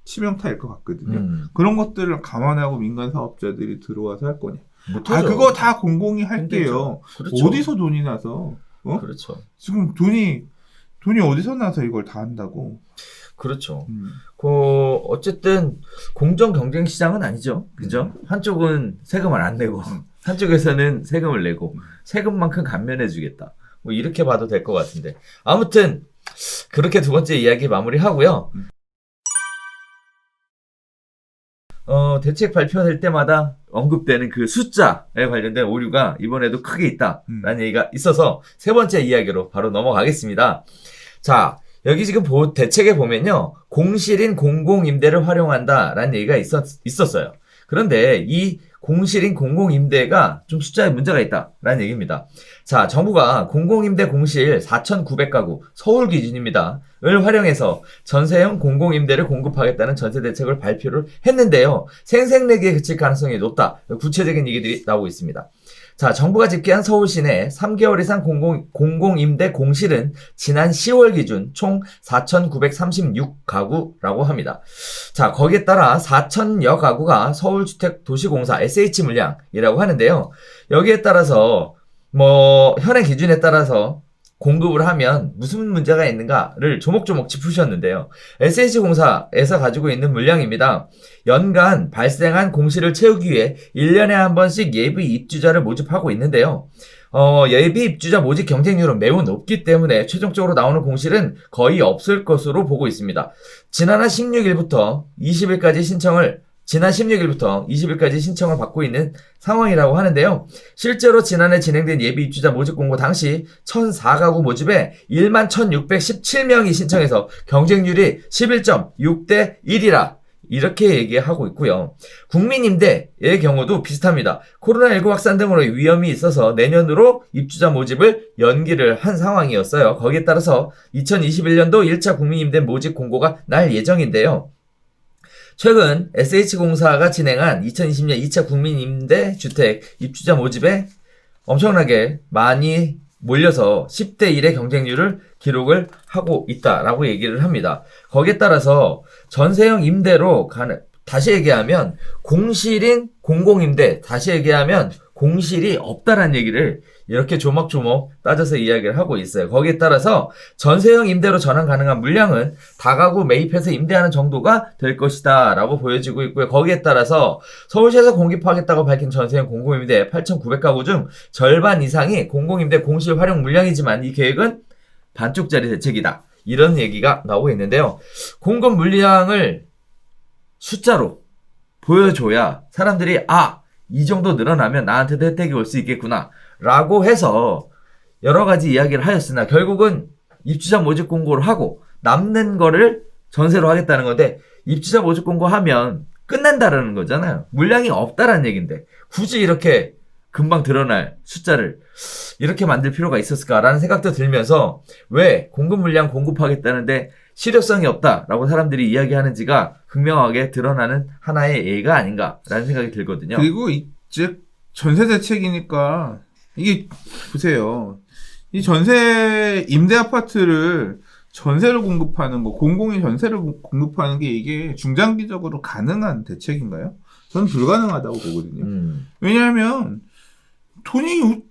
치명타일 것 같거든요. 그런 것들을 감안하고 민간 사업자들이 들어와서 할 거냐? 그거 다 공공이 할게요. 그렇죠. 어디서 돈이 나서? 그렇죠. 지금 돈이 어디서 나서 이걸 다 한다고? 그렇죠. 어쨌든 공정 경쟁 시장은 아니죠. 그죠? 한쪽은 세금을 안 내고 한쪽에서는 세금을 내고 세금만큼 감면해주겠다. 뭐 이렇게 봐도 될 것 같은데 아무튼 그렇게 두 번째 이야기 마무리하고요. 대책 발표될 때마다 언급되는 그 숫자에 관련된 오류가 이번에도 크게 있다라는 얘기가 있어서 세 번째 이야기로 바로 넘어가겠습니다. 자, 여기 지금 대책에 보면요. 공실인 공공임대를 활용한다라는 얘기가 있었어요. 그런데 이 공실인 공공임대가 좀 숫자에 문제가 있다라는 얘기입니다. 자, 정부가 공공임대 공실 4,900가구 서울 기준입니다. 을 활용해서 전세형 공공임대를 공급하겠다는 전세대책을 발표를 했는데요. 생색내기에 그칠 가능성이 높다. 구체적인 얘기들이 나오고 있습니다. 자, 정부가 집계한 서울 시내 3개월 이상 공공임대 공실은 지난 10월 기준 총 4,936가구라고 합니다. 자, 거기에 따라 4,000여 가구가 서울주택도시공사 SH물량이라고 하는데요. 여기에 따라서 현행 기준에 따라서 공급을 하면 무슨 문제가 있는가를 조목조목 짚으셨는데요. SH공사에서 가지고 있는 물량입니다. 연간 발생한 공실을 채우기 위해 1년에 한 번씩 예비 입주자를 모집하고 있는데요. 예비 입주자 모집 경쟁률은 매우 높기 때문에 최종적으로 나오는 공실은 거의 없을 것으로 보고 있습니다. 지난 16일부터 20일까지 신청을 받고 있는 상황이라고 하는데요. 실제로 지난해 진행된 예비 입주자 모집 공고 당시 1,004가구 모집에 11,617명이 신청해서 경쟁률이 11.6대 1이라 이렇게 얘기하고 있고요. 국민임대의 경우도 비슷합니다. 코로나19 확산 등으로 위험이 있어서 내년으로 입주자 모집을 연기를 한 상황이었어요. 거기에 따라서 2021년도 1차 국민임대 모집 공고가 날 예정인데요. 최근 SH공사가 진행한 2020년 2차 국민임대주택 입주자 모집에 엄청나게 많이 몰려서 10대 1의 경쟁률을 기록을 하고 있다라고 얘기를 합니다. 거기에 따라서 전세형 임대로 다시 얘기하면 공실인 공공임대, 다시 얘기하면 공실이 없다라는 얘기를 이렇게 조목조목 따져서 이야기를 하고 있어요. 거기에 따라서 전세형 임대로 전환 가능한 물량은 다가구 매입해서 임대하는 정도가 될 것이다 라고 보여지고 있고요. 거기에 따라서 서울시에서 공급하겠다고 밝힌 전세형 공공임대 8,900가구 중 절반 이상이 공공임대 공실 활용 물량이지만 이 계획은 반쪽짜리 대책이다. 이런 얘기가 나오고 있는데요. 공급 물량을 숫자로 보여줘야 사람들이 이 정도 늘어나면 나한테도 혜택이 올 수 있겠구나 라고 해서 여러 가지 이야기를 하였으나 결국은 입주자 모집 공고를 하고 남는 거를 전세로 하겠다는 건데 입주자 모집 공고하면 끝난다라는 거잖아요. 물량이 없다라는 얘기인데 굳이 이렇게 금방 드러날 숫자를 이렇게 만들 필요가 있었을까라는 생각도 들면서 왜 공급 물량 공급하겠다는데 실효성이 없다라고 사람들이 이야기하는지가 극명하게 드러나는 하나의 예가 아닌가라는 생각이 들거든요. 그리고 이제 전세 대책이니까 이게 보세요. 이 전세 임대 아파트를 전세를 공급하는 거, 공공이 전세를 공급하는 게 이게 중장기적으로 가능한 대책인가요? 저는 불가능하다고 보거든요. 왜냐하면 돈이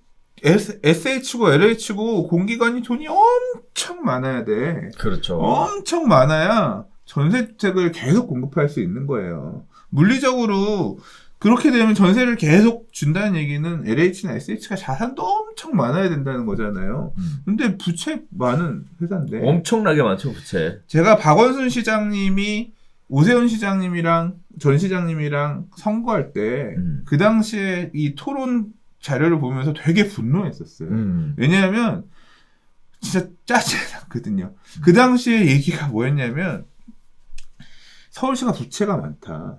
SH고 LH고 공기관이 돈이 엄청 많아야 돼. 그렇죠. 엄청 많아야 전세주택을 계속 공급할 수 있는 거예요. 물리적으로 그렇게 되면 전세를 계속 준다는 얘기는 LH나 SH가 자산도 엄청 많아야 된다는 거잖아요. 근데 부채 많은 회사인데. 엄청나게 많죠, 부채. 제가 박원순 시장님이 오세훈 시장님이랑 전 시장님이랑 선거할 때 그 당시에 이 토론 자료를 보면서 되게 분노했었어요. 왜냐하면 진짜 짜증이 났거든요. 그 당시에 얘기가 뭐였냐면 서울시가 부채가 많다.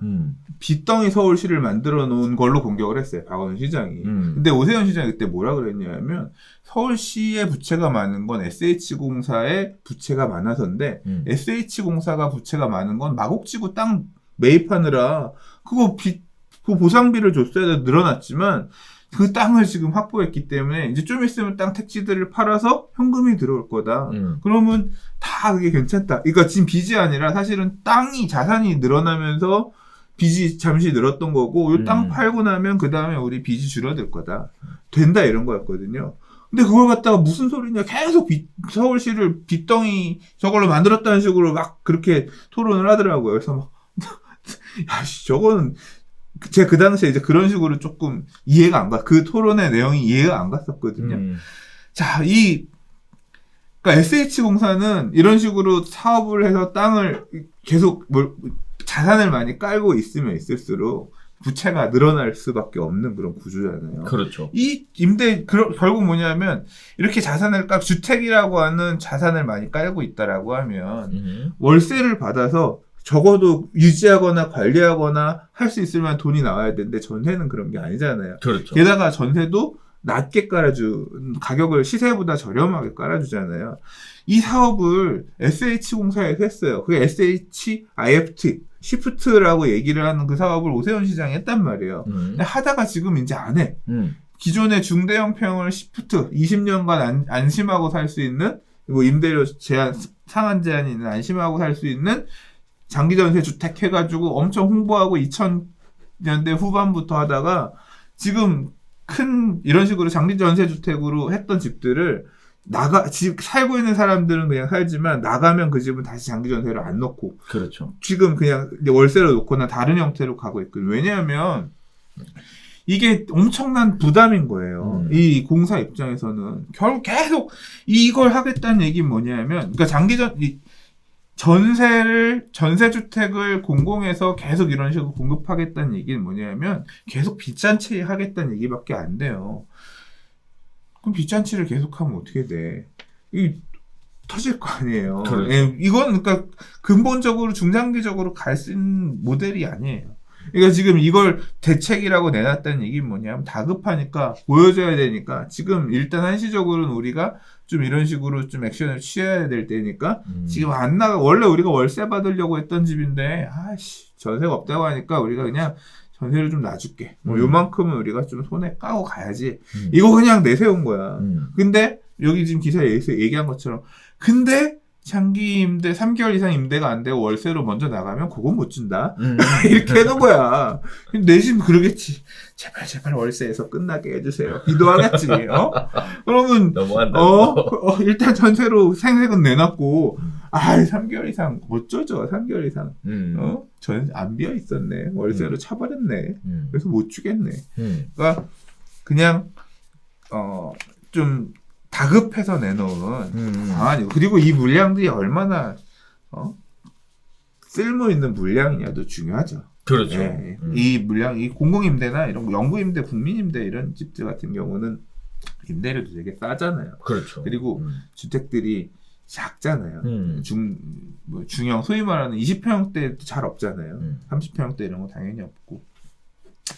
빚덩이 서울시를 만들어 놓은 걸로 공격을 했어요. 박원순 시장이. 근데 오세훈 시장이 그때 뭐라 그랬냐면 서울시의 부채가 많은 건 SH공사의 부채가 많아서인데 SH공사가 부채가 많은 건 마곡지구 땅 매입하느라 그 보상비를 줬어야 늘어났지만 그 땅을 지금 확보했기 때문에 이제 좀 있으면 땅 택지들을 팔아서 현금이 들어올 거다. 그러면 다 그게 괜찮다. 그러니까 지금 빚이 아니라 사실은 땅이 자산이 늘어나면서 빚이 잠시 늘었던 거고 이 땅 팔고 나면 그 다음에 우리 빚이 줄어들 거다. 된다 이런 거였거든요. 근데 그걸 갖다가 무슨 소리냐 계속 서울시를 빚덩이 저걸로 만들었다는 식으로 막 그렇게 토론을 하더라고요. 그래서 막 야씨 저거는 제가 그 당시에 이제 그런 식으로 조금 이해가 안 그 토론의 내용이 이해가 안 갔었거든요. 자, 그러니까 SH공사는 이런 식으로 사업을 해서 땅을 계속 자산을 많이 깔고 있으면 있을수록 부채가 늘어날 수밖에 없는 그런 구조잖아요. 그렇죠. 이 결국 뭐냐면 이렇게 주택이라고 하는 자산을 많이 깔고 있다라고 하면 월세를 받아서 적어도 유지하거나 관리하거나 할 수 있을 만한 돈이 나와야 되는데 전세는 그런 게 아니잖아요. 그렇죠. 게다가 전세도 낮게 가격을 시세보다 저렴하게 깔아주잖아요. 이 사업을 SH공사에서 했어요. 그게 SHIFT, 시프트라고 얘기를 하는 그 사업을 오세훈 시장이 했단 말이에요. 근데 하다가 지금 이제 안 해. 기존의 중대형 평을 시프트, 20년간 안심하고 살 수 있는, 임대료 상한 제한이 있는 안심하고 살 수 있는 장기전세 주택 해가지고 엄청 홍보하고 2000년대 후반부터 하다가 지금 이런 식으로 장기전세 주택으로 했던 집들을 살고 있는 사람들은 그냥 살지만 나가면 그 집은 다시 장기전세를 안 넣고. 그렇죠. 지금 그냥 월세로 놓거나 다른 형태로 가고 있거든요. 왜냐하면 이게 엄청난 부담인 거예요. 이 공사 입장에서는. 결국 계속 이걸 하겠다는 얘기는 뭐냐면, 그러니까 전세주택을 공공에서 계속 이런 식으로 공급하겠다는 얘기는 뭐냐면 계속 빚잔치 하겠다는 얘기밖에 안 돼요. 그럼 빚잔치를 계속하면 어떻게 돼? 터질 거 아니에요. 그렇죠. 예, 이건 그러니까 근본적으로 중장기적으로 갈 수 있는 모델이 아니에요. 그러니까 지금 이걸 대책이라고 내놨다는 얘기는 뭐냐면 다급하니까 보여줘야 되니까 지금 일단 한시적으로는 우리가 좀 이런 식으로 좀 액션을 취해야 될 때니까 지금 안 나가. 원래 우리가 월세 받으려고 했던 집인데 전세가 없다고 하니까 우리가 그냥 전세를 좀 놔줄게. 요만큼은 우리가 좀 손에 까고 가야지. 이거 그냥 내세운 거야. 근데 여기 지금 기사에서 얘기한 것처럼 근데 장기 임대 3개월 이상 임대가 안 되고 월세로 먼저 나가면 그건 못 준다. 이렇게 해놓은 거야. 내심 그러겠지. 제발 월세에서 끝나게 해주세요. 기도하겠지. 그러면 너무한다. 일단 전세로 생색은 내놨고 3개월 이상 못 줘줘. 3개월 이상 안 비어 있었네. 월세로 차버렸네. 그래서 못 주겠네. 그러니까 그냥 좀 다급해서 내놓은 방안이고, 그리고 이 물량들이 얼마나 쓸모 있는 물량이냐도 중요하죠. 그렇죠. 예, 이 물량, 이 공공임대나 이런 영구임대, 국민임대 이런 집들 같은 경우는 임대료도 되게 싸잖아요. 그렇죠. 그리고 주택들이 작잖아요. 중형, 소위 말하는 20평대도 잘 없잖아요. 30평대 이런 거 당연히 없고.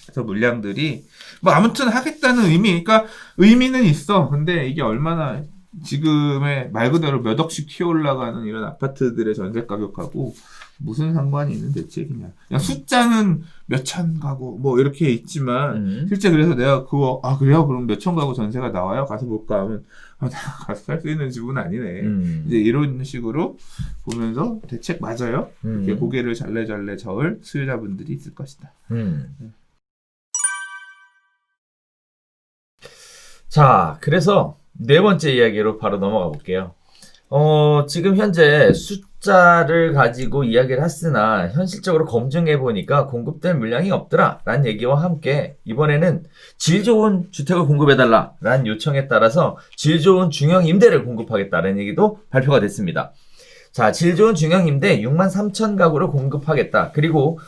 그래서 물량들이 아무튼 하겠다는 그러니까 의미는 있어. 근데 이게 얼마나 지금의 말 그대로 몇 억씩 튀어 올라가는 이런 아파트들의 전세 가격하고 무슨 상관이 있는 대책이냐. 그냥 숫자는 몇천 가구 뭐 이렇게 있지만 실제 그래서 내가 그거 그래요? 그럼 몇천 가구 전세가 나와요? 가서 볼까 하면 내가 가서 살 수 있는 집은 아니네. 이제 이런 식으로 보면서 대책 맞아요? 이렇게 고개를 잘래잘래 저을 수요자분들이 있을 것이다. 자, 그래서 네 번째 이야기로 바로 넘어가 볼게요. 지금 현재 숫자를 가지고 이야기를 했으나 현실적으로 검증해 보니까 공급될 물량이 없더라 라는 얘기와 함께 이번에는 질 좋은 주택을 공급해 달라 라는 요청에 따라서 질 좋은 중형 임대를 공급하겠다는 얘기도 발표가 됐습니다. 자, 질 좋은 중형 임대 63,000 가구를 공급하겠다. 그리고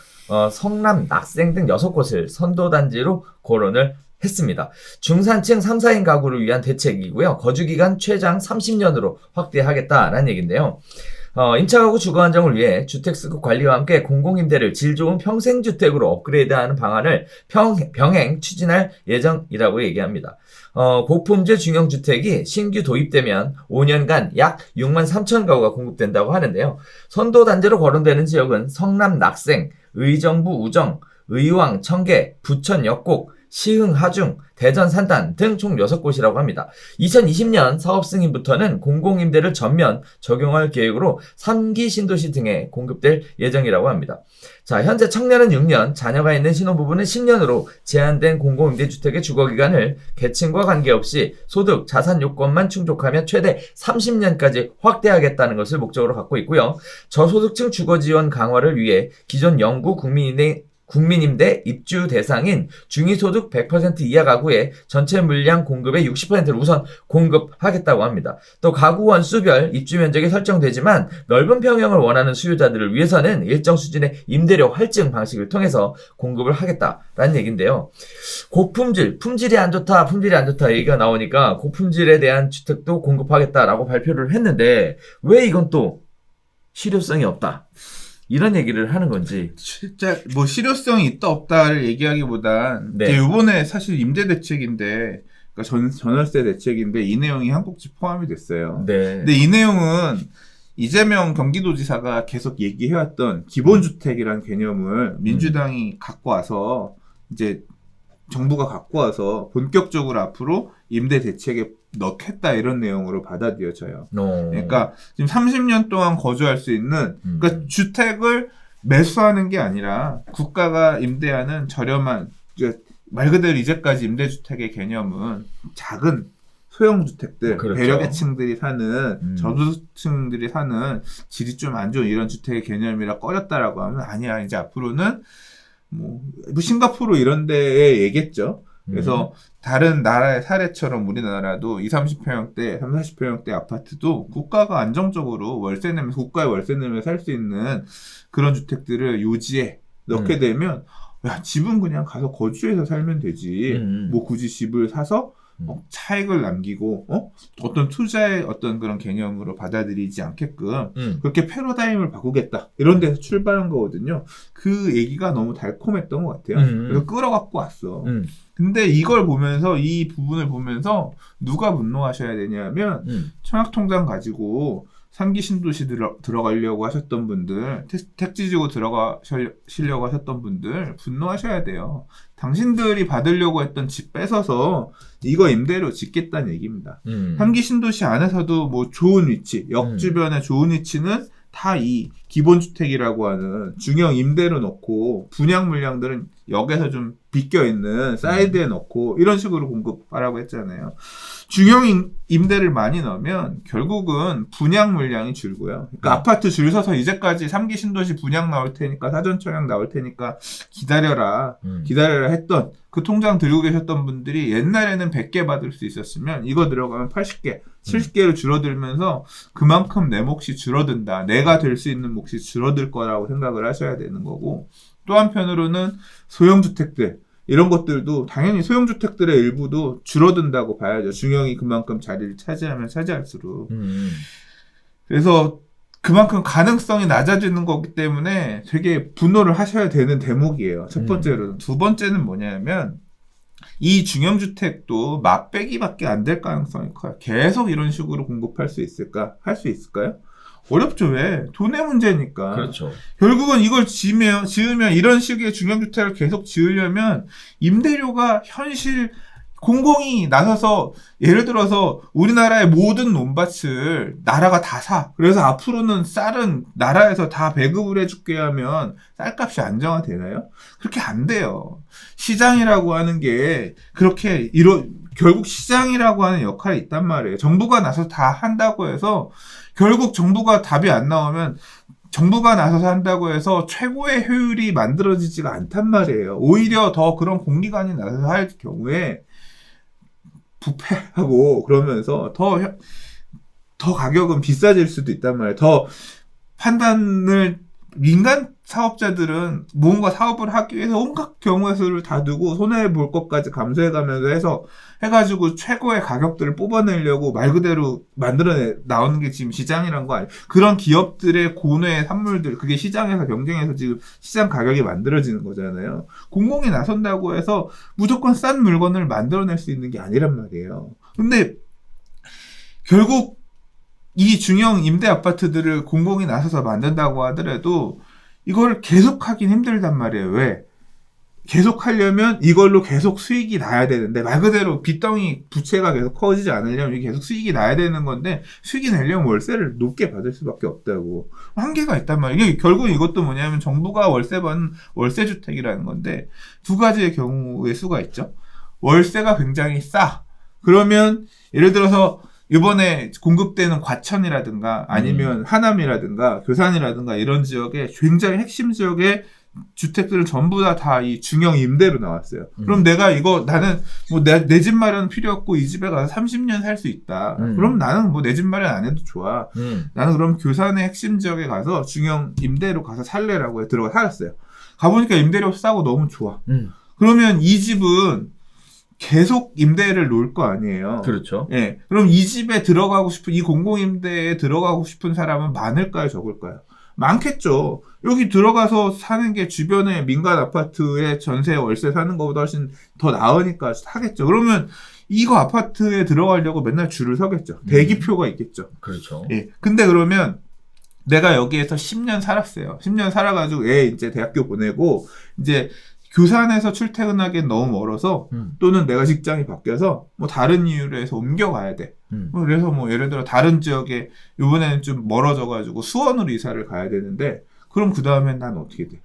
성남, 낙생 등 6곳을 선도단지로 거론을 했습니다. 중산층 3, 4인 가구를 위한 대책이고요. 거주기간 최장 30년으로 확대하겠다라는 얘기인데요. 임차가구 주거 안정을 위해 주택수급 관리와 함께 공공임대를 질 좋은 평생주택으로 업그레이드하는 방안을 병행 추진할 예정이라고 얘기합니다. 고품질 중형주택이 신규 도입되면 5년간 약 63,000 가구가 공급된다고 하는데요. 선도단지로 거론되는 지역은 성남 낙생, 의정부 우정, 의왕, 청계, 부천 역곡, 시흥, 하중, 대전, 산단 등 총 6곳이라고 합니다. 2020년 사업 승인부터는 공공임대를 전면 적용할 계획으로 3기 신도시 등에 공급될 예정이라고 합니다. 자, 현재 청년은 6년, 자녀가 있는 신혼부부는 10년으로 제한된 공공임대주택의 주거기간을 계층과 관계없이 소득, 자산 요건만 충족하면 최대 30년까지 확대하겠다는 것을 목적으로 갖고 있고요. 저소득층 주거지원 강화를 위해 기존 영구 국민임대 입주 대상인 중위소득 100% 이하 가구의 전체 물량 공급의 60%를 우선 공급하겠다고 합니다. 또 가구 원수별 입주 면적이 설정되지만 넓은 평형을 원하는 수요자들을 위해서는 일정 수준의 임대료 할증 방식을 통해서 공급을 하겠다라는 얘기인데요. 품질이 안 좋다 얘기가 나오니까 고품질에 대한 주택도 공급하겠다라고 발표를 했는데 왜 이건 또 실효성이 없다? 이런 얘기를 하는 건지. 진짜 뭐 실효성이 있다 없다를 얘기하기보단 네. 이번에 사실 임대 대책인데 그러니까 전월세 대책인데 이 내용이 한국지 포함이 됐어요. 네. 근데 이 내용은 이재명 경기도지사가 계속 얘기해왔던 기본주택이라는 개념을 민주당이 갖고 와서 이제 정부가 갖고 와서 본격적으로 앞으로 임대 대책에 넣겠다 이런 내용으로 받아들여져요. 그러니까 지금 30년 동안 거주할 수 있는 그러니까 주택을 매수하는 게 아니라 국가가 임대하는 저렴한 말 그대로 이제까지 임대주택의 개념은 작은 소형주택들, 그렇죠. 배려계층들이 사는 저소득층들이 사는 질이 좀 안 좋은 이런 주택의 개념이라 꺼렸다라고 하면 아니야. 이제 앞으로는 뭐 싱가포르 이런 데에 얘기했죠. 그래서 다른 나라의 사례처럼 우리나라도 20, 30평형대, 30, 40평형대 아파트도 국가가 안정적으로 국가의 월세 내면서 살 수 있는 그런 주택들을 요지에 넣게 되면 야, 집은 그냥 가서 거주해서 살면 되지. 뭐 굳이 집을 사서 차익을 남기고 어떤 투자의 어떤 그런 개념으로 받아들이지 않게끔 그렇게 패러다임을 바꾸겠다 이런 데서 출발한 거거든요. 그 얘기가 너무 달콤했던 것 같아요. 그래서 끌어갖고 왔어. 근데 이걸 보면서 이 부분을 보면서 누가 분노하셔야 되냐면 청약통장 가지고 3기 신도시 들어가려고 하셨던 분들, 택지지구 들어가시려고 하셨던 분들 분노하셔야 돼요. 당신들이 받으려고 했던 집 뺏어서 이거 임대료 짓겠다는 얘기입니다. 3기 신도시 안에서도 뭐 좋은 위치, 역 주변의 좋은 위치는 다 이 기본주택이라고 하는 중형 임대로 넣고 분양 물량들은 역에서 좀 비껴있는 사이드에 넣고 이런 식으로 공급하라고 했잖아요. 중형 임대를 많이 넣으면 결국은 분양 물량이 줄고요. 그러니까 아파트 줄 서서 이제까지 3기 신도시 분양 나올 테니까 사전 청약 나올 테니까 기다려라 했던 그 통장 들고 계셨던 분들이 옛날에는 100개 받을 수 있었으면 이거 들어가면 80개, 70개로 줄어들면서 그만큼 내 몫이 줄어든다. 내가 될 수 있는 몫이 줄어들 거라고 생각을 하셔야 되는 거고 또 한편으로는 소형주택들 이런 것들도 당연히 소형주택들의 일부도 줄어든다고 봐야죠. 중형이 그만큼 자리를 차지하면 차지할수록. 그래서 그만큼 가능성이 낮아지는 거기 때문에 되게 분노를 하셔야 되는 대목이에요. 첫 번째로는. 두 번째는 뭐냐면 이 중형주택도 맛배기밖에 안 될 가능성이 커요. 계속 이런 식으로 공급할 수 있을까? 할 수 있을까요? 어렵죠. 왜? 돈의 문제니까. 그렇죠. 결국은 이걸 지으면 이런 식의 중형주택을 계속 지으려면 임대료가 현실 공공이 나서서 예를 들어서 우리나라의 모든 논밭을 나라가 다 사. 그래서 앞으로는 쌀은 나라에서 다 배급을 해줄게 하면 쌀값이 안정화되나요? 그렇게 안 돼요. 시장이라고 하는 게 그렇게 결국 시장이라고 하는 역할이 있단 말이에요. 정부가 나서서 다 한다고 해서 결국 정부가 답이 안 나오면 정부가 나서서 한다고 해서 최고의 효율이 만들어지지가 않단 말이에요. 오히려 더 그런 공기관이 나서서 할 경우에 부패하고 그러면서 더 가격은 비싸질 수도 있단 말이에요. 더 판단을 민간 사업자들은 뭔가 사업을 하기 위해서 온갖 경우의 수를 다 두고 손해볼 것까지 감수해가면서 해가지고 최고의 가격들을 뽑아내려고 말 그대로 나오는 게 지금 시장이란 거 아니에요. 그런 기업들의 고뇌의 산물들, 그게 시장에서 경쟁해서 지금 시장 가격이 만들어지는 거잖아요. 공공이 나선다고 해서 무조건 싼 물건을 만들어낼 수 있는 게 아니란 말이에요. 근데 결국 이 중형 임대 아파트들을 공공이 나서서 만든다고 하더라도 이걸 계속하긴 힘들단 말이에요. 왜? 계속하려면 이걸로 계속 수익이 나야 되는데 말 그대로 빚덩이 부채가 계속 커지지 않으려면 이게 계속 수익이 나야 되는 건데 수익이 내려면 월세를 높게 받을 수밖에 없다고. 한계가 있단 말이에요. 이게 결국 이것도 뭐냐면 정부가 월세 받는 월세주택이라는 건데 두 가지의 경우의 수가 있죠. 월세가 굉장히 싸. 그러면 예를 들어서 이번에 공급되는 과천이라든가 아니면 하남이라든가 교산이라든가 이런 지역에 굉장히 핵심 지역에 주택들은 전부 다 이 중형 임대로 나왔어요. 그럼 내가 나는 뭐 내 집 마련 필요 없고 이 집에 가서 30년 살 수 있다. 그럼 나는 뭐 내 집 마련 안 해도 좋아. 나는 그럼 교산의 핵심 지역에 가서 중형 임대로 가서 살래라고 들어가 살았어요. 가보니까 임대료 싸고 너무 좋아. 그러면 이 집은 계속 임대를 놓을 거 아니에요. 그렇죠. 예. 그럼 이 집에 들어가고 싶은, 이 공공임대에 들어가고 싶은 사람은 많을까요, 적을까요? 많겠죠. 여기 들어가서 사는 게 주변에 민간 아파트에 전세 월세 사는 것보다 훨씬 더 나으니까 사겠죠. 그러면 이거 아파트에 들어가려고 맨날 줄을 서겠죠. 대기표가 있겠죠. 그렇죠. 예. 근데 그러면 내가 여기에서 10년 살았어요. 10년 살아가지고 애 이제 대학교 보내고 이제 교산에서 출퇴근하기엔 너무 멀어서 또는 내가 직장이 바뀌어서 뭐 다른 이유로 해서 옮겨가야 돼. 그래서 뭐 예를 들어 다른 지역에 이번에는 좀 멀어져가지고 수원으로 이사를 가야 되는데 그럼 그 다음엔 난 어떻게 돼?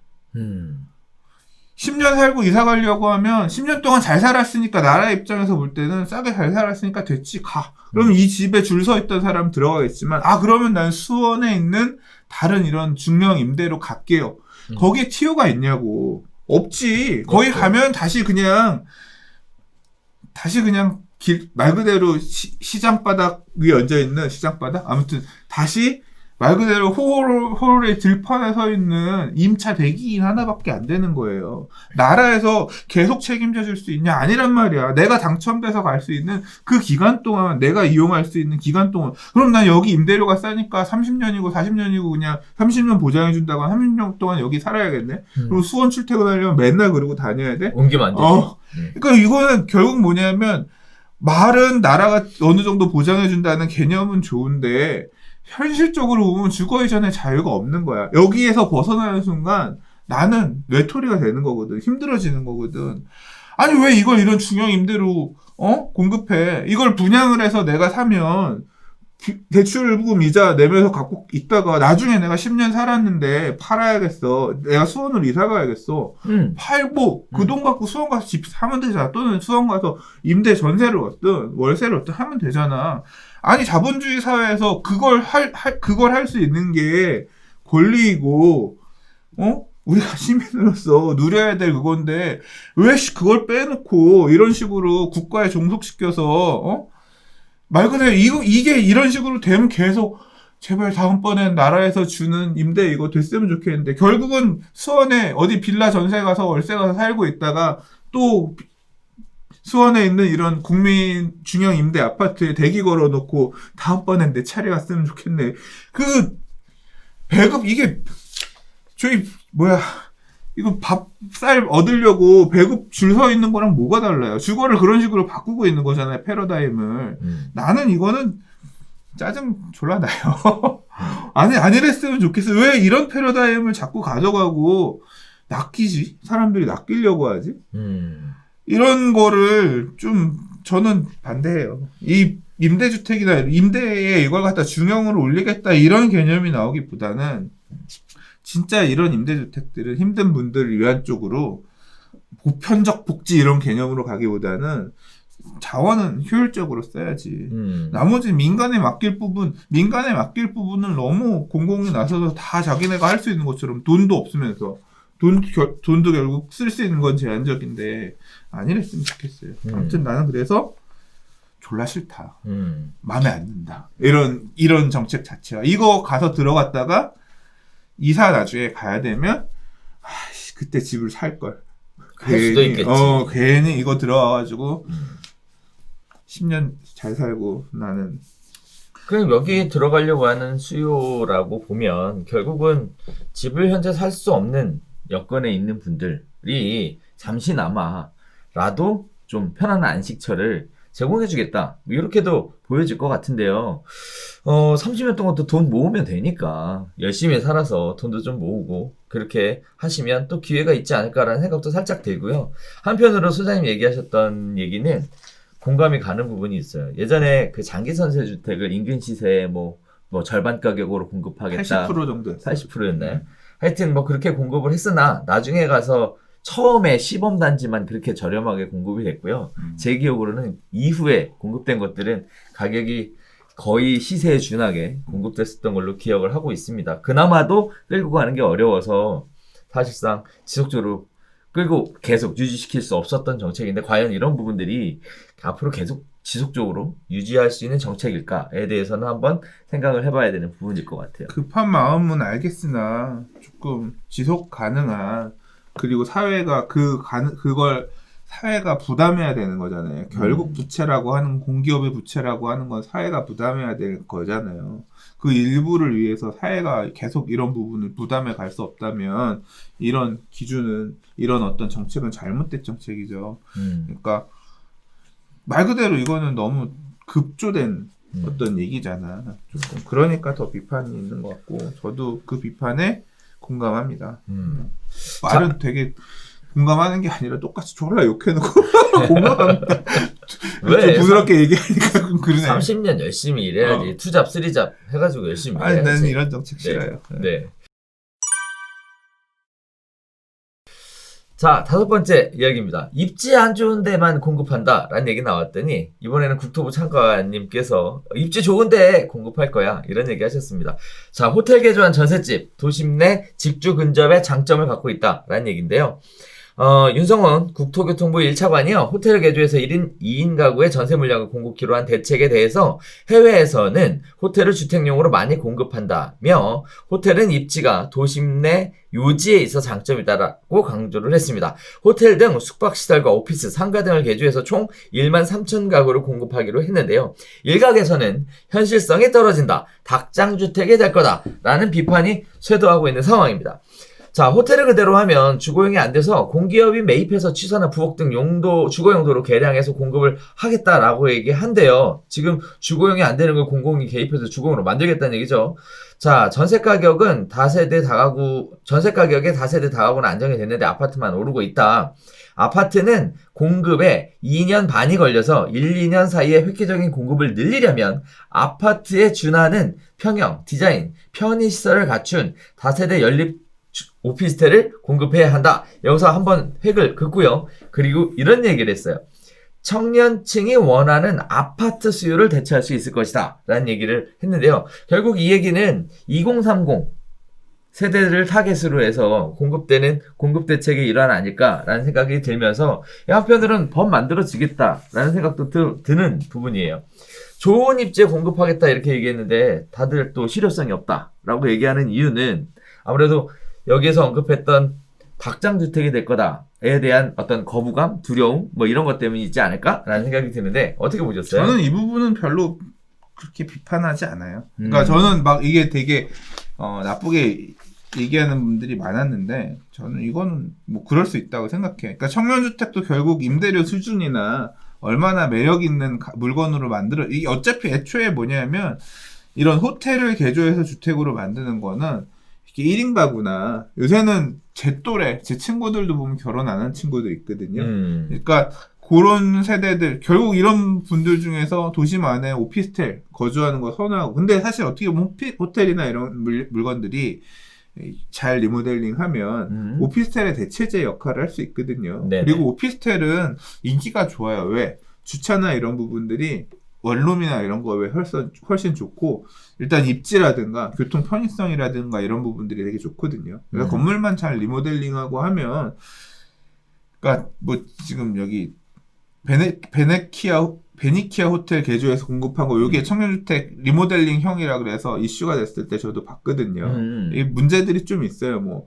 10년 살고 이사 가려고 하면 10년 동안 잘 살았으니까 나라 입장에서 볼 때는 싸게 잘 살았으니까 됐지 가. 그러면 이 집에 줄 서 있던 사람 들어가겠지만 그러면 난 수원에 있는 다른 이런 중형 임대로 갈게요. 거기에 티오가 있냐고. 없지. 거기 가면 다시 그냥 말 그대로 시장 바닥 위에 얹어 있는 시장 바닥? 아무튼 다시 말 그대로 호롤의 들판에 서 있는 임차 대기인 하나밖에 안 되는 거예요. 나라에서 계속 책임져 줄 수 있냐? 아니란 말이야. 내가 당첨돼서 갈 수 있는 그 기간 동안, 내가 이용할 수 있는 기간 동안. 그럼 난 여기 임대료가 싸니까 30년이고 40년이고 그냥 30년 보장해 준다고 30년 동안 여기 살아야겠네? 그리고 수원 출퇴근하려면 맨날 그러고 다녀야 돼? 옮기면 안 되지. 그러니까 이거는 결국 뭐냐면 말은 나라가 어느 정도 보장해 준다는 개념은 좋은데 현실적으로 보면 주거 이전의 자유가 없는 거야. 여기에서 벗어나는 순간 나는 외톨이가 되는 거거든. 힘들어지는 거거든. 아니 왜 이걸 이런 중형 임대로 공급해? 이걸 분양을 해서 내가 사면 대출금 이자 내면서 갖고 있다가 나중에 내가 10년 살았는데 팔아야겠어. 내가 수원으로 이사 가야겠어. 팔고 그 돈 갖고 수원 가서 집 사면 되잖아. 또는 수원 가서 임대 전세를 얻든 월세를 얻든 하면 되잖아. 아니 자본주의 사회에서 그걸 할 수 있는 게 권리이고 우리가 시민으로서 누려야 될 그건데 왜 그걸 빼놓고 이런 식으로 국가에 종속시켜서 말 그대로 이게 이런 식으로 되면 계속 제발 다음번엔 나라에서 주는 임대 이거 됐으면 좋겠는데 결국은 수원에 어디 빌라 전세 가서 월세 가서 살고 있다가 또 수원에 있는 이런 국민 중형 임대 아파트에 대기 걸어놓고 다음번엔 내 차례 왔으면 좋겠네. 그 배급 이게 이거 밥쌀 얻으려고 배급 줄 서 있는 거랑 뭐가 달라요? 주거를 그런 식으로 바꾸고 있는 거잖아요. 패러다임을. 나는 이거는 짜증 졸라 나요. 아니랬으면 좋겠어. 왜 이런 패러다임을 자꾸 가져가고 낚이지? 사람들이 낚이려고 하지? 이런 거를 좀 저는 반대해요. 이 임대주택이나 임대에 이걸 갖다 중형으로 올리겠다 이런 개념이 나오기보다는 진짜 이런 임대주택들은 힘든 분들을 위한 쪽으로 보편적 복지 이런 개념으로 가기보다는 자원은 효율적으로 써야지. 나머지 민간에 맡길 부분을 너무 공공이 나서서 다 자기네가 할 수 있는 것처럼 돈도 없으면서 돈도 결국 쓸 수 있는 건 제한적인데 아니랬으면 좋겠어요. 아무튼 나는 그래서 졸라 싫다. 마음에 안 든다. 이런 정책 자체가. 이거 가서 들어갔다가 이사 나중에 가야 되면 그때 집을 살 걸. 할 수도 있겠지. 괜히 이거 들어와가지고 10년 잘 살고 나는. 그럼 여기 들어가려고 하는 수요라고 보면 결국은 집을 현재 살 수 없는 여건에 있는 분들이 잠시나마라도 좀 편안한 안식처를 제공해주겠다. 이렇게도 보여질 것 같은데요. 30년 동안 또 돈 모으면 되니까 열심히 살아서 돈도 좀 모으고 그렇게 하시면 또 기회가 있지 않을까라는 생각도 살짝 들고요. 한편으로 소장님 얘기하셨던 얘기는 공감이 가는 부분이 있어요. 예전에 그 장기 선세 주택을 인근 시세에 뭐 절반 가격으로 공급하겠다. 80% 정도였어요. 80%였나요? 하여튼 뭐 그렇게 공급을 했으나 나중에 가서 처음에 시범단지만 그렇게 저렴하게 공급이 됐고요. 제 기억으로는 이후에 공급된 것들은 가격이 거의 시세에 준하게 공급됐었던 걸로 기억을 하고 있습니다. 그나마도 끌고 가는 게 어려워서 사실상 지속적으로 끌고 계속 유지시킬 수 없었던 정책인데 과연 이런 부분들이 앞으로 계속 지속적으로 유지할 수 있는 정책일까에 대해서는 한번 생각을 해봐야 되는 부분일 것 같아요. 급한 마음은 알겠으나 조금 지속 가능한 그리고 사회가 그걸 사회가 부담해야 되는 거잖아요. 결국 부채라고 하는 공기업의 부채라고 하는 건 사회가 부담해야 될 거잖아요. 그 일부를 위해서 사회가 계속 이런 부분을 부담해 갈 수 없다면 이런 기준은 이런 어떤 정책은 잘못된 정책이죠. 그러니까 말 그대로 이거는 너무 급조된 어떤 얘기잖아. 조금 그러니까 더 비판이 있는 것 같고 저도 그 비판에 공감합니다. 말은 되게 공감하는 게 아니라 똑같이 졸라 욕해놓고 공감합니다. 왜? 부드럽게 얘기하니까 좀 그러네. 30년 열심히 일해야지. 투잡, 쓰리잡 해가지고 열심히 아니, 일해야지. 나는 이런 정책 싫어요. 네. 자, 5번째 이야기입니다. 입지 안 좋은 데만 공급한다라는 얘기 나왔더니 이번에는 국토부 장관님께서 입지 좋은 데 공급할 거야 이런 얘기 하셨습니다. 자, 호텔 개조한 전셋집 도심 내 직주 근접의 장점을 갖고 있다라는 얘기인데요. 윤성원 국토교통부 1차관이요. 호텔 개조해서 1인 2인 가구의 전세 물량을 공급키로 한 대책에 대해서 해외에서는 호텔을 주택용으로 많이 공급한다며 호텔은 입지가 도심 내 요지에 있어 장점이다라고 강조를 했습니다. 호텔 등 숙박시설과 오피스, 상가 등을 개조해서 총 1만 3천 가구를 공급하기로 했는데요. 일각에서는 현실성이 떨어진다, 닭장주택이 될 거다라는 비판이 쇄도하고 있는 상황입니다. 자, 호텔을 그대로 하면 주거용이 안 돼서 공기업이 매입해서 취사나 부엌 등 주거 용도로 개량해서 공급을 하겠다라고 얘기한대요. 지금 주거용이 안 되는 걸 공공이 개입해서 주거용으로 만들겠다는 얘기죠. 자, 전세 가격에 다세대 다가구는 안정이 됐는데 아파트만 오르고 있다. 아파트는 공급에 2년 반이 걸려서 1, 2년 사이에 획기적인 공급을 늘리려면 아파트에 준하는 평형, 디자인, 편의시설을 갖춘 다세대 연립 오피스텔을 공급해야 한다. 여기서 한번 획을 긋고요. 그리고 이런 얘기를 했어요. 청년층이 원하는 아파트 수요를 대체할 수 있을 것이다 라는 얘기를 했는데요. 결국 이 얘기는 2030 세대를 타겟으로 해서 공급되는 공급 대책의 일환 아닐까라는 생각이 들면서 한편으로는 법 만들어지겠다라는 생각도 드는 부분이에요. 좋은 입지에 공급하겠다 이렇게 얘기했는데 다들 또 실효성이 없다라고 얘기하는 이유는 아무래도 여기에서 언급했던 닭장주택이 될 거다에 대한 어떤 거부감, 두려움 뭐 이런 것 때문에 있지 않을까라는 생각이 드는데 어떻게 보셨어요? 저는 이 부분은 별로 그렇게 비판하지 않아요. 그러니까 저는 막 이게 되게 나쁘게 얘기하는 분들이 많았는데 저는 이거는 뭐 그럴 수 있다고 생각해요. 그러니까 청년주택도 결국 임대료 수준이나 얼마나 매력 있는 물건으로 이 어차피 애초에 뭐냐면 이런 호텔을 개조해서 주택으로 만드는 거는 이게 1인 가구나 요새는 제 또래 제 친구들도 보면 결혼 안 한 친구들 있거든요. 그러니까 그런 세대들 결국 이런 분들 중에서 도심 안에 오피스텔 거주하는 거 선호하고 근데 사실 어떻게 보면 호텔이나 이런 물건들이 잘 리모델링하면 오피스텔의 대체제 역할을 할 수 있거든요. 네네. 그리고 오피스텔은 인기가 좋아요. 왜? 주차나 이런 부분들이 원룸이나 이런 거 왜 훨씬 좋고 일단 입지라든가 교통 편의성이라든가 이런 부분들이 되게 좋거든요. 그래서 건물만 잘 리모델링하고 하면 그러니까 뭐 지금 여기 베니키아 호텔 개조해서 공급한 거 요게 청년주택 리모델링형이라 그래서 이슈가 됐을 때 저도 봤거든요. 이 문제들이 좀 있어요. 뭐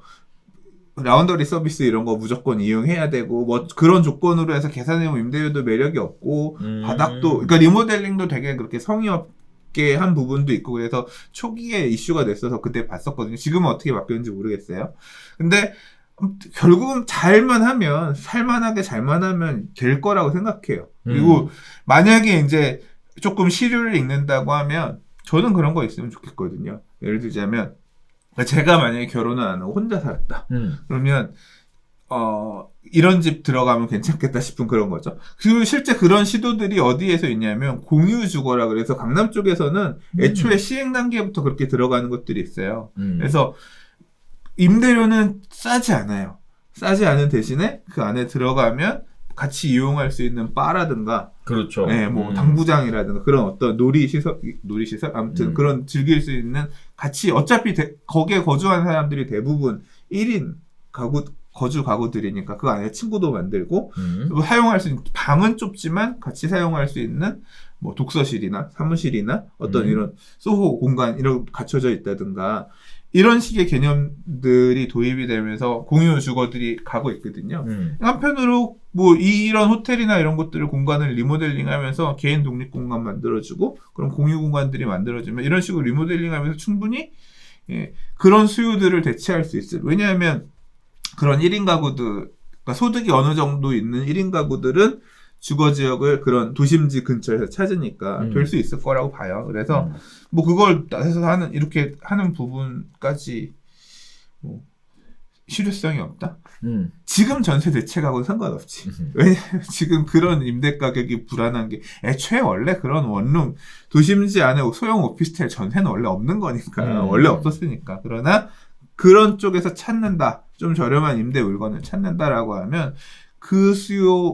라운더리 서비스 이런 거 무조건 이용해야 되고 뭐 그런 조건으로 해서 계산해보면 임대료도 매력이 없고 바닥도 그러니까 리모델링도 되게 그렇게 성의 없게 한 부분도 있고 그래서 초기에 이슈가 됐어서 그때 봤었거든요. 지금은 어떻게 바뀌었는지 모르겠어요. 근데 결국은 잘만 하면 살만하게 잘만 하면 될 거라고 생각해요. 그리고 만약에 이제 조금 시류를 읽는다고 하면 저는 그런 거 있으면 좋겠거든요. 예를 들자면 제가 만약에 결혼을 안 하고 혼자 살았다. 그러면 이런 집 들어가면 괜찮겠다 싶은 그런 거죠. 그리고 실제 그런 시도들이 어디에서 있냐면 공유주거라 그래서 강남 쪽에서는 애초에 시행 단계부터 그렇게 들어가는 것들이 있어요. 그래서 임대료는 싸지 않아요. 싸지 않은 대신에 그 안에 들어가면 같이 이용할 수 있는 바라든가, 그렇죠. 네, 뭐 당구장이라든가 그런 어떤 놀이시설 아무튼 그런 즐길 수 있는 같이 어차피 거기에 거주하는 사람들이 대부분 1인 거주 가구들이니까 그 안에 친구도 만들고 사용할 수 있는 방은 좁지만 같이 사용할 수 있는 뭐 독서실이나 사무실이나 어떤 이런 소호 공간 이런 갖춰져 있다든가. 이런 식의 개념들이 도입이 되면서 공유 주거들이 가고 있거든요. 한편으로 뭐 이런 호텔이나 이런 것들을 공간을 리모델링하면서 개인 독립 공간 만들어주고 그런 공유 공간들이 만들어지면 이런 식으로 리모델링하면서 충분히 그런 수요들을 대체할 수 있어요. 왜냐하면 그런 1인 가구들, 그러니까 소득이 어느 정도 있는 1인 가구들은 주거 지역을 그런 도심지 근처에서 찾으니까 될 수 있을 거라고 봐요. 그래서 뭐 그걸 따라서 이렇게 하는 부분까지 뭐 실효성이 없다. 지금 전세 대책하고는 상관없지. 왜냐면 지금 그런 임대 가격이 불안한 게 애초에 원래 그런 원룸 도심지 안에 소형 오피스텔 전세는 원래 없는 거니까 원래 없었으니까. 그러나 그런 쪽에서 찾는다. 좀 저렴한 임대 물건을 찾는다라고 하면 그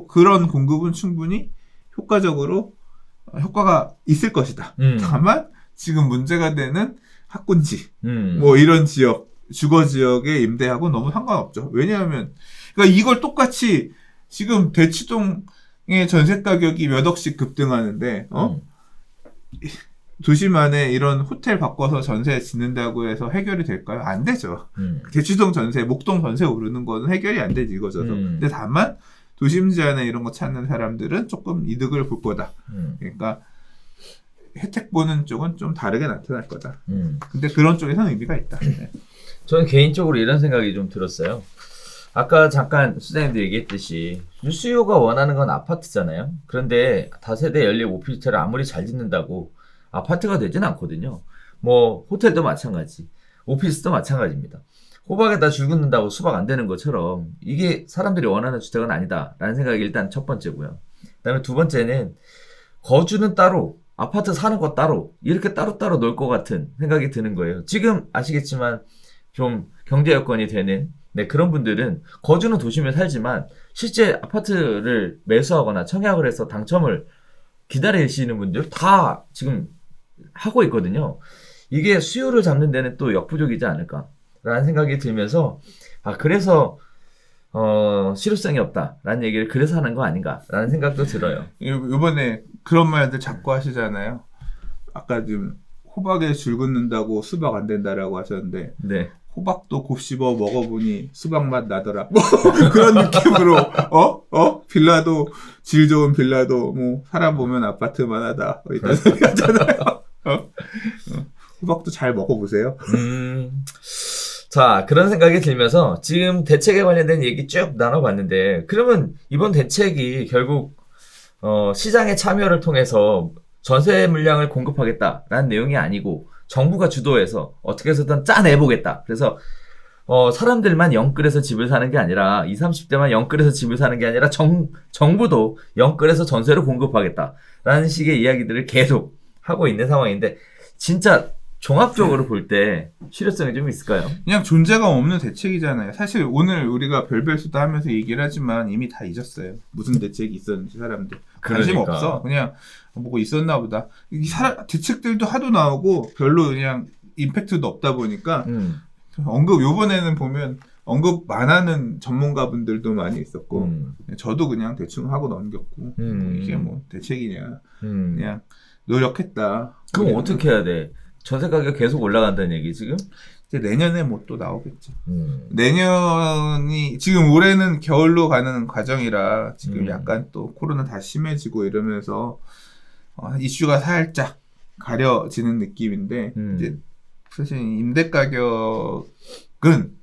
그런 공급은 충분히 효과가 있을 것이다. 다만, 지금 문제가 되는 학군지, 뭐 이런 주거 지역의 임대하고 너무 상관없죠. 왜냐하면, 그러니까 이걸 똑같이 지금 대치동의 전세 가격이 몇 억씩 급등하는데, 도심 안에 이런 호텔 바꿔서 전세 짓는다고 해서 해결이 될까요? 안 되죠. 대치동 전세, 목동 전세 오르는 거는 해결이 안 되지, 이거저서. 근데 다만, 도심지 안에 이런 거 찾는 사람들은 조금 이득을 볼 거다. 그러니까, 혜택 보는 쪽은 좀 다르게 나타날 거다. 근데 그런 쪽에서는 의미가 있다. 네. 저는 개인적으로 이런 생각이 좀 들었어요. 아까 잠깐 수장님도 얘기했듯이 수요가 원하는 건 아파트잖아요. 그런데 다세대 연립 오피스텔을 아무리 잘 짓는다고 아파트가 되진 않거든요. 뭐 호텔도 마찬가지, 오피스도 마찬가지입니다. 호박에다 줄 긋는다고 수박 안 되는 것처럼 이게 사람들이 원하는 주택은 아니다라는 생각이 일단 첫 번째고요. 그다음에 두 번째는 거주는 따로, 아파트 사는 거 따로, 이렇게 따로따로 놀 것 같은 생각이 드는 거예요. 지금 아시겠지만 좀 경제 여건이 되는 그런 분들은 거주는 도심에 살지만 실제 아파트를 매수하거나 청약을 해서 당첨을 기다리시는 분들 다 지금 하고 있거든요. 이게 수요를 잡는 데는 또 역부족이지 않을까라는 생각이 들면서 그래서 실효성이 없다라는 얘기를 그래서 하는 거 아닌가라는 생각도 들어요. 이번에 그런 말들 자꾸 하시잖아요. 아까 지금 호박에 줄 긋는다고 수박 안 된다라고 하셨는데 네. 호박도 곱씹어 먹어보니 수박 맛 나더라. 뭐 그런 느낌으로 빌라도 질 좋은 빌라도 뭐 살아보면 아파트만 하다 이런 소리 하잖아요. 호박도 잘 먹어보세요. 자, 그런 생각이 들면서 지금 대책에 관련된 얘기 쭉 나눠봤는데, 그러면 이번 대책이 결국 시장의 참여를 통해서 전세 물량을 공급하겠다라는 내용이 아니고 정부가 주도해서 어떻게 해서든 짜내보겠다. 그래서 사람들만 영끌에서 집을 사는 게 아니라 20, 30대만 영끌에서 집을 사는 게 아니라 정부도 영끌에서 전세를 공급하겠다라는 식의 이야기들을 계속 하고 있는 상황인데 진짜 종합적으로 볼 때 실효성이 좀 있을까요? 그냥 존재가 없는 대책이잖아요. 사실 오늘 우리가 별별 수다 하면서 얘기를 하지만 이미 다 잊었어요. 무슨 대책이 있었는지 사람들. 관심 그러니까. 없어. 그냥 뭐 있었나 보다. 대책들도 하도 나오고 별로 그냥 임팩트도 없다 보니까 요번에는 보면 언급만 하는 전문가분들도 많이 있었고 저도 그냥 대충 하고 넘겼고 이게 뭐 대책이냐 그냥 노력했다. 그럼 어떻게 해야 돼? 전세 가격 계속 올라간다는 얘기 지금? 이제 내년에 뭐 또 나오겠죠. 내년이 지금 올해는 겨울로 가는 과정이라 지금 약간 또 코로나 다 심해지고 이러면서 이슈가 살짝 가려지는 느낌인데 이제 사실 임대 가격은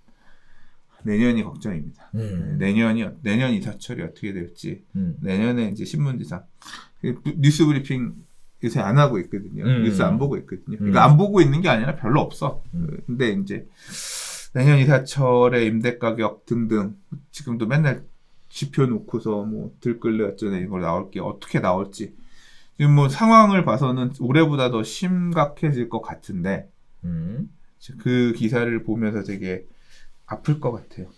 내년이 걱정입니다. 내년 이사철이 어떻게 될지 내년에 이제 신문지상 뉴스 브리핑 요새 안 하고 있거든요. 뉴스 안 보고 있거든요. 그러니까 안 보고 있는 게 아니라 별로 없어. 근데 이제 내년 이사철에 임대 가격 등등 지금도 맨날 지표 놓고서 뭐 들끓래 어쩌네 이걸 나올 게 어떻게 나올지 지금 뭐 상황을 봐서는 올해보다 더 심각해질 것 같은데 그 기사를 보면서 되게 아플 것 같아요.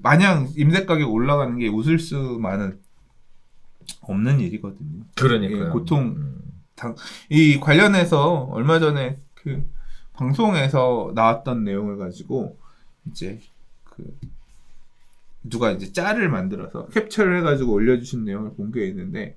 마냥 임대 가격 올라가는 게 웃을 수만은 없는 일이거든요. 그러니까요. 이 관련해서 얼마 전에 그 방송에서 나왔던 내용을 가지고 이제 누가 이제 짤을 만들어서 캡처를 해가지고 올려주신 내용을 본 게 있는데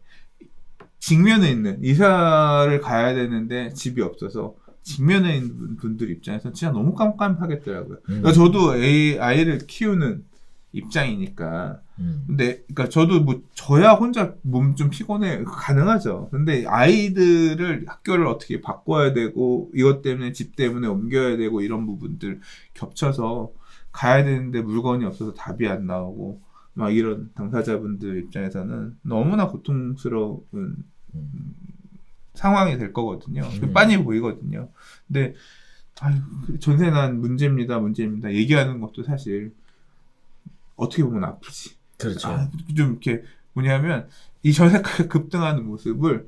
직면에 있는 이사를 가야 되는데 집이 없어서 직면에 있는 분들 입장에서 진짜 너무 깜깜하겠더라고요. 그러니까 저도 아이를 키우는 입장이니까. 근데, 그러니까 저도 뭐, 저야 혼자 몸 좀 피곤해. 가능하죠. 근데 아이들을 학교를 어떻게 바꿔야 되고, 이것 때문에 집 때문에 옮겨야 되고, 이런 부분들 겹쳐서 가야 되는데 물건이 없어서 답이 안 나오고, 막 이런 당사자분들 입장에서는 너무나 고통스러운 상황이 될 거거든요. 빤히 보이거든요. 근데, 전세난 문제입니다. 얘기하는 것도 사실, 어떻게 보면 아프지. 그렇죠. 좀 이렇게 뭐냐면 이 전세가가 급등하는 모습을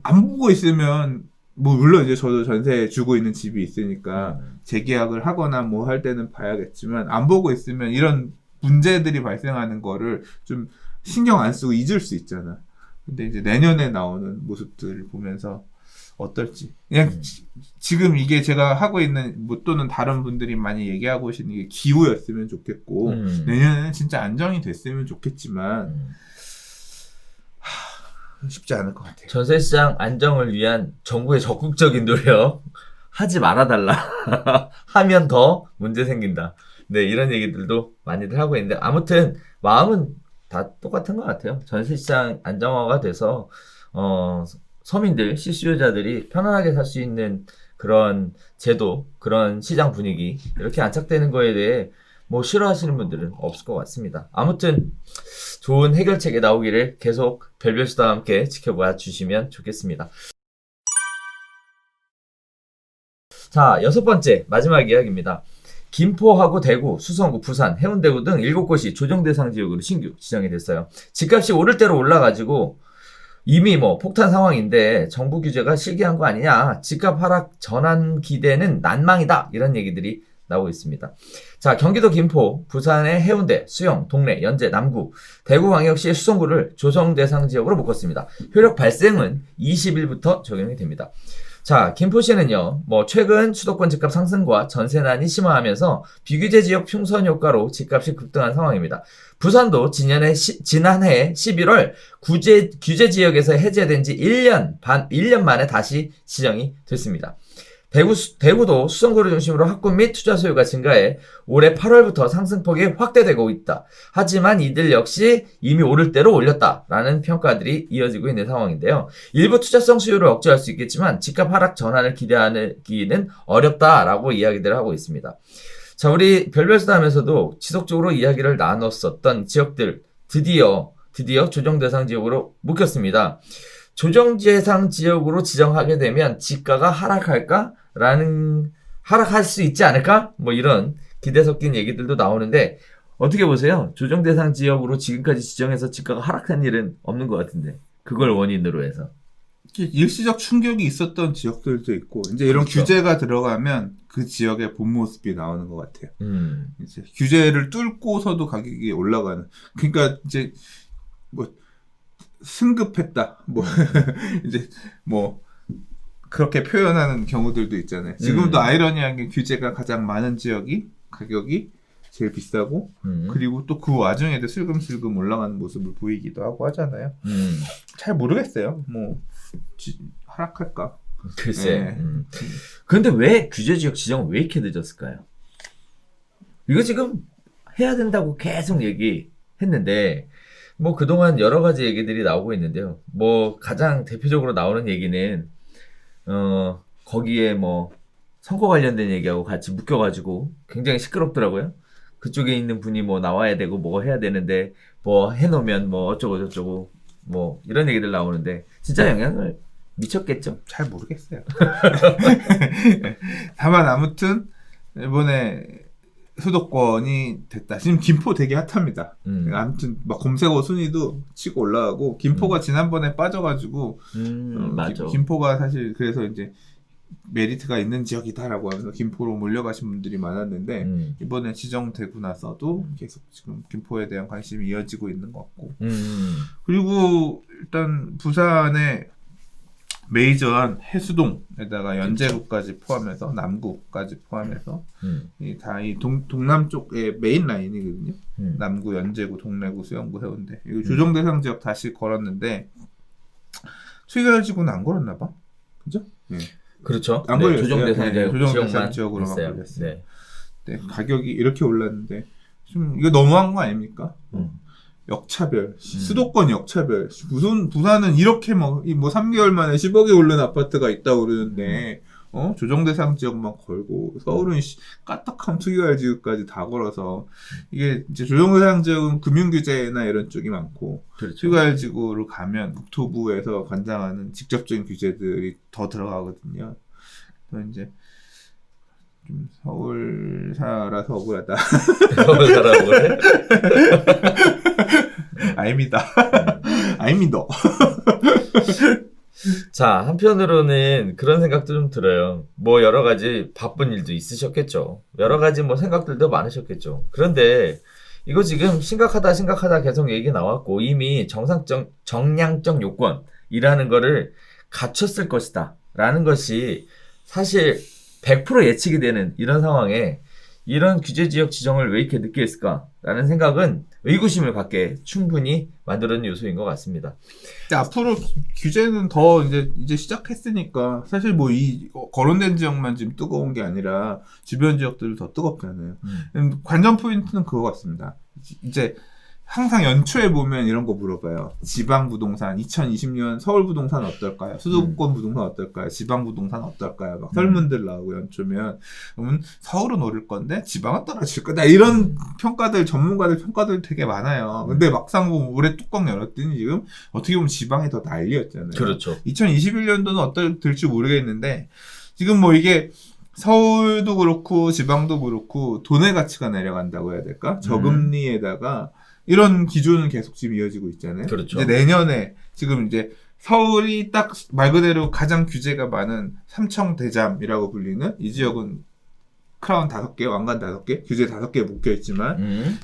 안 보고 있으면 뭐 물론 이제 저도 전세 주고 있는 집이 있으니까 재계약을 하거나 뭐 할 때는 봐야겠지만 안 보고 있으면 이런 문제들이 발생하는 거를 좀 신경 안 쓰고 잊을 수 있잖아. 근데 이제 내년에 나오는 모습들을 보면서 어떨지. 그냥 지금 이게 제가 하고 있는 뭐 또는 다른 분들이 많이 얘기하고 계시는 게 기후였으면 좋겠고 내년에는 진짜 안정이 됐으면 좋겠지만 쉽지 않을 것 같아요. 전세시장 안정을 위한 정부의 적극적인 노력 하지 말아달라. 하면 더 문제 생긴다. 네, 이런 얘기들도 많이들 하고 있는데 아무튼 마음은 다 똑같은 것 같아요. 전세시장 안정화가 돼서 서민들, 실수요자들이 편안하게 살 수 있는 그런 제도, 그런 시장 분위기 이렇게 안착되는 거에 대해 뭐 싫어하시는 분들은 없을 것 같습니다. 아무튼 좋은 해결책이 나오기를 계속 별별수다와 함께 지켜봐 주시면 좋겠습니다. 자, 6번째 마지막 이야기입니다. 김포하고 대구, 수성구, 부산, 해운대구 등 7곳이 조정 대상 지역으로 신규 지정이 됐어요. 집값이 오를 대로 올라가지고 이미 뭐 폭탄 상황인데 정부 규제가 실기한 거 아니냐. 집값 하락 전환 기대는 난망이다. 이런 얘기들이 나오고 있습니다. 자, 경기도 김포, 부산의 해운대, 수영, 동래, 연제, 남구, 대구광역시의 수성구를 조정 대상 지역으로 묶었습니다. 효력 발생은 20일부터 적용이 됩니다. 자, 김포시는요, 최근 수도권 집값 상승과 전세난이 심화하면서 비규제 지역 풍선 효과로 집값이 급등한 상황입니다. 부산도 지난해 11월 규제 지역에서 해제된 지 1년 만에 다시 지정이 됐습니다. 대구도 수성구를 중심으로 학군 및 투자 소유가 증가해 올해 8월부터 상승폭이 확대되고 있다. 하지만 이들 역시 이미 오를 대로 올렸다라는 평가들이 이어지고 있는 상황인데요. 일부 투자성 수요를 억제할 수 있겠지만 집값 하락 전환을 기대하기는 어렵다라고 이야기들을 하고 있습니다. 자, 우리 별별수다 하면서도 지속적으로 이야기를 나눴었던 지역들 드디어 드디어 조정 대상 지역으로 묶였습니다. 조정 대상 지역으로 지정하게 되면 지가가 하락할 수 있지 않을까? 뭐 이런 기대 섞인 얘기들도 나오는데 어떻게 보세요? 조정 대상 지역으로 지금까지 지정해서 지가가 하락한 일은 없는 것 같은데 그걸 원인으로 해서 일시적 충격이 있었던 지역들도 있고 이제 이런 그렇죠. 규제가 들어가면 그 지역의 본 모습이 나오는 것 같아요. 이제 규제를 뚫고서도 가격이 올라가는. 그러니까 이제 뭐 승급했다. 뭐 이제 뭐 그렇게 표현하는 경우들도 있잖아요. 지금도 아이러니하게 규제가 가장 많은 지역이 가격이 제일 비싸고 그리고 또 그 와중에도 슬금슬금 올라가는 모습을 보이기도 하고 하잖아요. 잘 모르겠어요. 뭐 하락할까? 글쎄. 네. 그런데 왜 규제지역 지정은 왜 이렇게 늦었을까요? 이거 지금 해야 된다고 계속 얘기했는데 뭐 그동안 여러 가지 얘기들이 나오고 있는데요. 뭐 가장 대표적으로 나오는 얘기는 거기에 뭐 선거 관련된 얘기하고 같이 묶여가지고 굉장히 시끄럽더라고요. 그쪽에 있는 분이 뭐 나와야 되고 뭐 해야 되는데 뭐 해놓으면 뭐 어쩌고 저쩌고 뭐 이런 얘기들 나오는데 진짜 영향을 미쳤겠죠? 잘 모르겠어요. 다만 아무튼 이번에 수도권이 됐다. 지금 김포 되게 핫합니다. 아무튼 막 검색어 순위도 치고 올라가고 김포가 지난번에 빠져가지고 맞아. 김포가 사실 그래서 이제 메리트가 있는 지역이다라고 하면서 김포로 몰려가신 분들이 많았는데 이번에 지정되고 나서도 계속 지금 김포에 대한 관심이 이어지고 있는 것 같고 그리고 일단 부산의 메이저한 해수동에다가 연제구까지 포함해서 남구까지 포함해서 다 이 동남 쪽의 메인 라인이거든요. 남구, 연제구, 동래구, 수영구, 해운대 이거 조정 대상 지역 다시 걸었는데 수익지구는 안 걸었나 봐. 그죠? 네. 그렇죠. 안 걸렸어요. 조정 대상 네, 조정 대상 지역만 지역으로만 했어요. 걸렸어요. 네. 네, 가격이 이렇게 올랐는데 좀 이거 너무한 거 아닙니까? 역차별, 수도권 역차별. 무슨 부산은 이렇게 뭐 3개월 만에 10억이 오른 아파트가 있다고 그러는데 조정 대상 지역만 걸고 서울은 까딱한 투기할 지역까지 다 걸어서 이게 이제 조정 대상 지역은 금융 규제나 이런 쪽이 많고 그렇죠. 투기할 지구로 가면 국토부에서 관장하는 직접적인 규제들이 더 들어가거든요. 그래서 이제 좀 서울 살아서 억울하다. 서울 살아고 그래? 아닙니다. 아닙니다. 자, 한편으로는 그런 생각도 좀 들어요. 뭐 여러 가지 바쁜 일도 있으셨겠죠. 여러 가지 뭐 생각들도 많으셨겠죠. 그런데 이거 지금 심각하다 계속 얘기 나왔고 이미 정량적 요건이라는 거를 갖췄을 것이다 라는 것이 사실 100% 예측이 되는 이런 상황에 이런 규제지역 지정을 왜 이렇게 늦게 했을까라는 생각은 의구심을 갖게 충분히 만들어낸 요소인 것 같습니다. 앞으로 규제는 더 이제 시작했으니까 사실 뭐 이 거론된 지역만 지금 뜨거운 게 아니라 주변 지역들도 더 뜨겁잖아요. 관전 포인트는 그거 같습니다. 이제 항상 연초에 보면 이런 거 물어봐요. 지방 부동산 2020년 서울 부동산 어떨까요? 수도권 부동산 어떨까요? 지방 부동산 어떨까요? 막 설문들 나오고 연초면 그러면 서울은 오를 건데 지방은 떨어질 거다. 이런 평가들 전문가들 평가들 되게 많아요. 근데 막상 보면 올해 뚜껑 열었더니 지금 어떻게 보면 지방이 더 난리였잖아요. 그렇죠. 2021년도는 어떨지 모르겠는데 지금 뭐 이게 서울도 그렇고 지방도 그렇고 돈의 가치가 내려간다고 해야 될까? 저금리에다가 이런 기조는 계속 지금 이어지고 있잖아요. 그렇죠. 이제 내년에 지금 이제 서울이 딱 말 그대로 가장 규제가 많은 삼청대잠이라고 불리는 이 지역은 크라운 5개, 왕관 5개, 규제 5개 묶여 있지만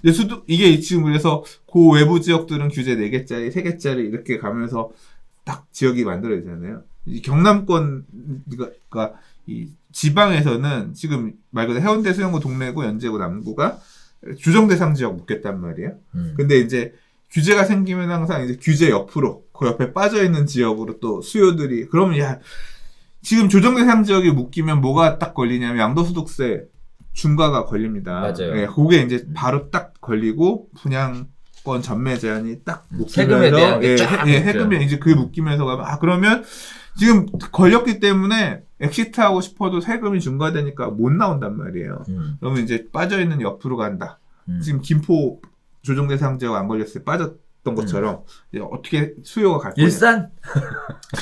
이게 지금 그래서 그 외부 지역들은 규제 4개짜리, 3개짜리 이렇게 가면서 딱 지역이 만들어지잖아요. 이 경남권 그러니까 이 지방에서는 지금 말 그대로 해운대, 수영구, 동래구, 연제구, 남구가 조정 대상 지역 묶였단 말이에요. 근데 이제 규제가 생기면 항상 이제 규제 옆으로 그 옆에 빠져 있는 지역으로 또 수요들이 그러면 지금 조정 대상 지역이 묶이면 뭐가 딱 걸리냐면 양도소득세 중과가 걸립니다. 맞아요. 네, 그게 이제 바로 딱 걸리고 분양권 전매 제한이 딱 세금에 대한 묶이면서 게 쫙 세금이 이제 그게 묶이면서 가면 그러면 지금 걸렸기 때문에 엑시트하고 싶어도 세금이 중과되니까 못 나온단 말이에요. 그러면 이제 빠져있는 옆으로 간다. 지금 김포 조정 대상 지역 안 걸렸을 때 말했던 것처럼 이제 어떻게 수요가 갈 거냐. 일산?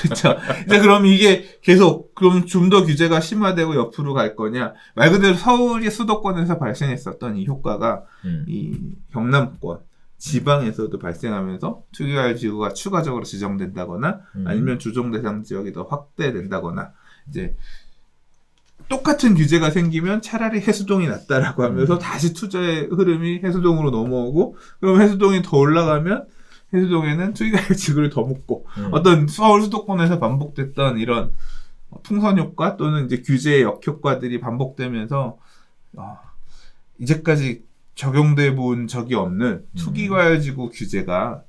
그렇죠. 이제 그럼 이게 계속 그럼 좀 더 규제가 심화되고 옆으로 갈 거냐. 말 그대로 서울이 수도권에서 발생했었던 이 효과가 이 경남권 지방에서도 발생하면서 투기과열 지구가 추가적으로 지정된다거나 아니면 조정 대상 지역이 더 확대된다거나 이제 똑같은 규제가 생기면 차라리 해수동이 낫다라고 하면서 다시 투자의 흐름이 해수동으로 넘어오고 그럼 해수동이 더 올라가면 해수동에는 투기과열 지구를 더 묻고 어떤 서울 수도권에서 반복됐던 이런 풍선 효과 또는 이제 규제의 역효과들이 반복되면서 이제까지 적용돼 본 적이 없는 투기과열지구 규제가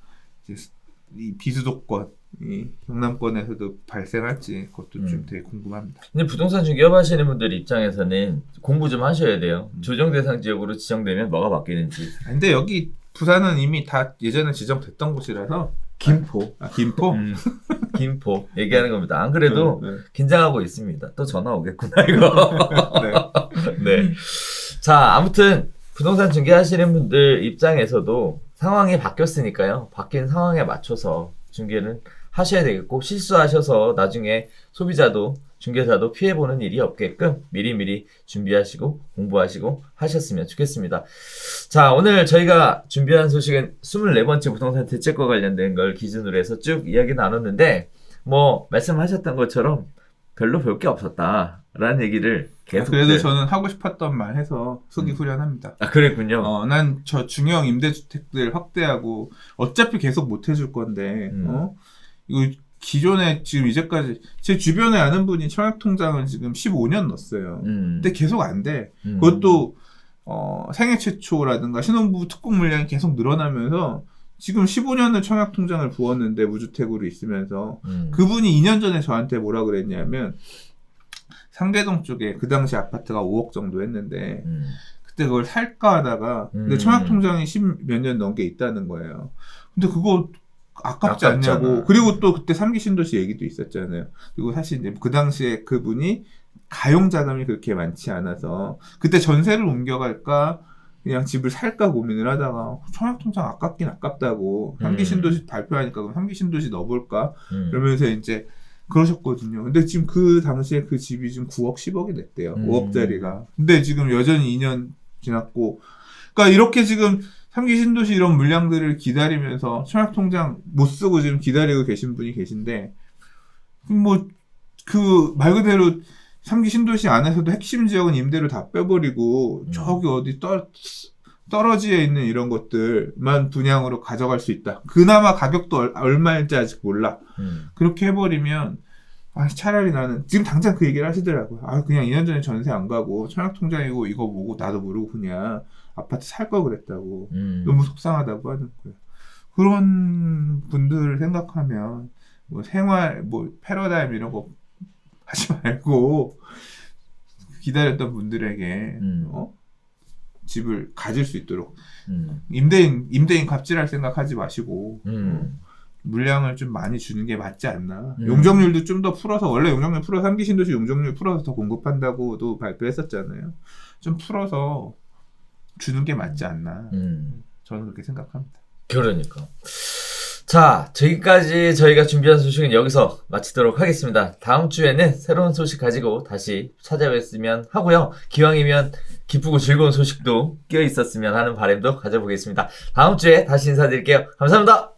이제 이 비수도권, 이 경남권에서도 발생할지 그것도 좀 되게 궁금합니다. 근데 부동산 중개업 하시는 분들 입장에서는 공부 좀 하셔야 돼요. 조정 대상 지역으로 지정되면 뭐가 바뀌는지. 근데 여기 부산은 이미 다 예전에 지정됐던 곳이라서 김포. 김포? 김포 얘기하는 겁니다. 안 그래도 네. 긴장하고 있습니다. 또 전화 오겠구나 이거. 네. 네. 자, 아무튼 부동산 중개하시는 분들 입장에서도 상황이 바뀌었으니까요. 바뀐 상황에 맞춰서 중개는 하셔야 되겠고 실수하셔서 나중에 소비자도 중개사도 피해보는 일이 없게끔 미리미리 준비하시고 공부하시고 하셨으면 좋겠습니다. 자, 오늘 저희가 준비한 소식은 24번째 부동산 대책과 관련된 걸 기준으로 해서 쭉 이야기 나눴는데 뭐 말씀하셨던 것처럼 별로 볼 게 없었다라는 얘기를 계속 그래도 저는 하고 싶었던 말 해서 속이 후련합니다. 아, 그랬군요. 난 저 중형 임대주택들 확대하고 어차피 계속 못 해줄 건데 이거 기존에 지금 이제까지 제 주변에 아는 분이 청약통장을 지금 15년 넣었어요. 근데 계속 안 돼. 그것도 생애 최초라든가 신혼부부 특공 물량이 계속 늘어나면서 지금 15년을 청약통장을 부었는데 무주택으로 있으면서 그분이 2년 전에 저한테 뭐라 그랬냐면 상계동 쪽에 그 당시 아파트가 5억 정도 했는데 그때 그걸 살까 하다가 근데 청약통장이 10몇 년 넘게 있다는 거예요. 근데 그거 아깝지 않냐고. 그리고 또 그때 3기 신도시 얘기도 있었잖아요. 그리고 사실 이제 그 당시에 그분이 가용 자금이 그렇게 많지 않아서 그때 전세를 옮겨갈까 그냥 집을 살까 고민을 하다가 청약통장 아깝긴 아깝다고 3기 신도시 발표하니까 그럼 3기 신도시 넣어볼까 이러면서 이제 그러셨거든요. 근데 지금 그 당시에 그 집이 지금 9억 10억이 됐대요. 5억짜리가. 근데 지금 여전히 2년 지났고 그러니까 이렇게 지금 3기 신도시 이런 물량들을 기다리면서 청약통장 못 쓰고 지금 기다리고 계신 분이 계신데 뭐 그 말 그대로 3기 신도시 안에서도 핵심 지역은 임대료 다 빼버리고 저기 어디 떨어지에 있는 이런 것들만 분양으로 가져갈 수 있다. 그나마 가격도 얼마일지 아직 몰라. 그렇게 해버리면 차라리 나는 지금 당장 그 얘기를 하시더라고요. 그냥 2년 전에 전세 안 가고 청약통장이고 이거 뭐고 나도 모르고 그냥 아파트 살 걸 그랬다고. 너무 속상하다고 하는 거예요. 그런 분들을 생각하면 뭐 생활 뭐 패러다임 이런 거 하지 말고 기다렸던 분들에게 집을 가질 수 있도록 임대인 갑질할 생각하지 마시고 물량을 좀 많이 주는 게 맞지 않나. 용적률도 좀 더 풀어서 원래 용적률 풀어서 3기 신도시 용적률 풀어서 더 공급한다고도 발표했었잖아요. 좀 풀어서 주는 게 맞지 않나. 저는 그렇게 생각합니다. 그러니까. 자, 저기까지 저희가 준비한 소식은 여기서 마치도록 하겠습니다. 다음 주에는 새로운 소식 가지고 다시 찾아뵙으면 하고요. 기왕이면 기쁘고 즐거운 소식도 끼어 있었으면 하는 바람도 가져보겠습니다. 다음 주에 다시 인사드릴게요. 감사합니다.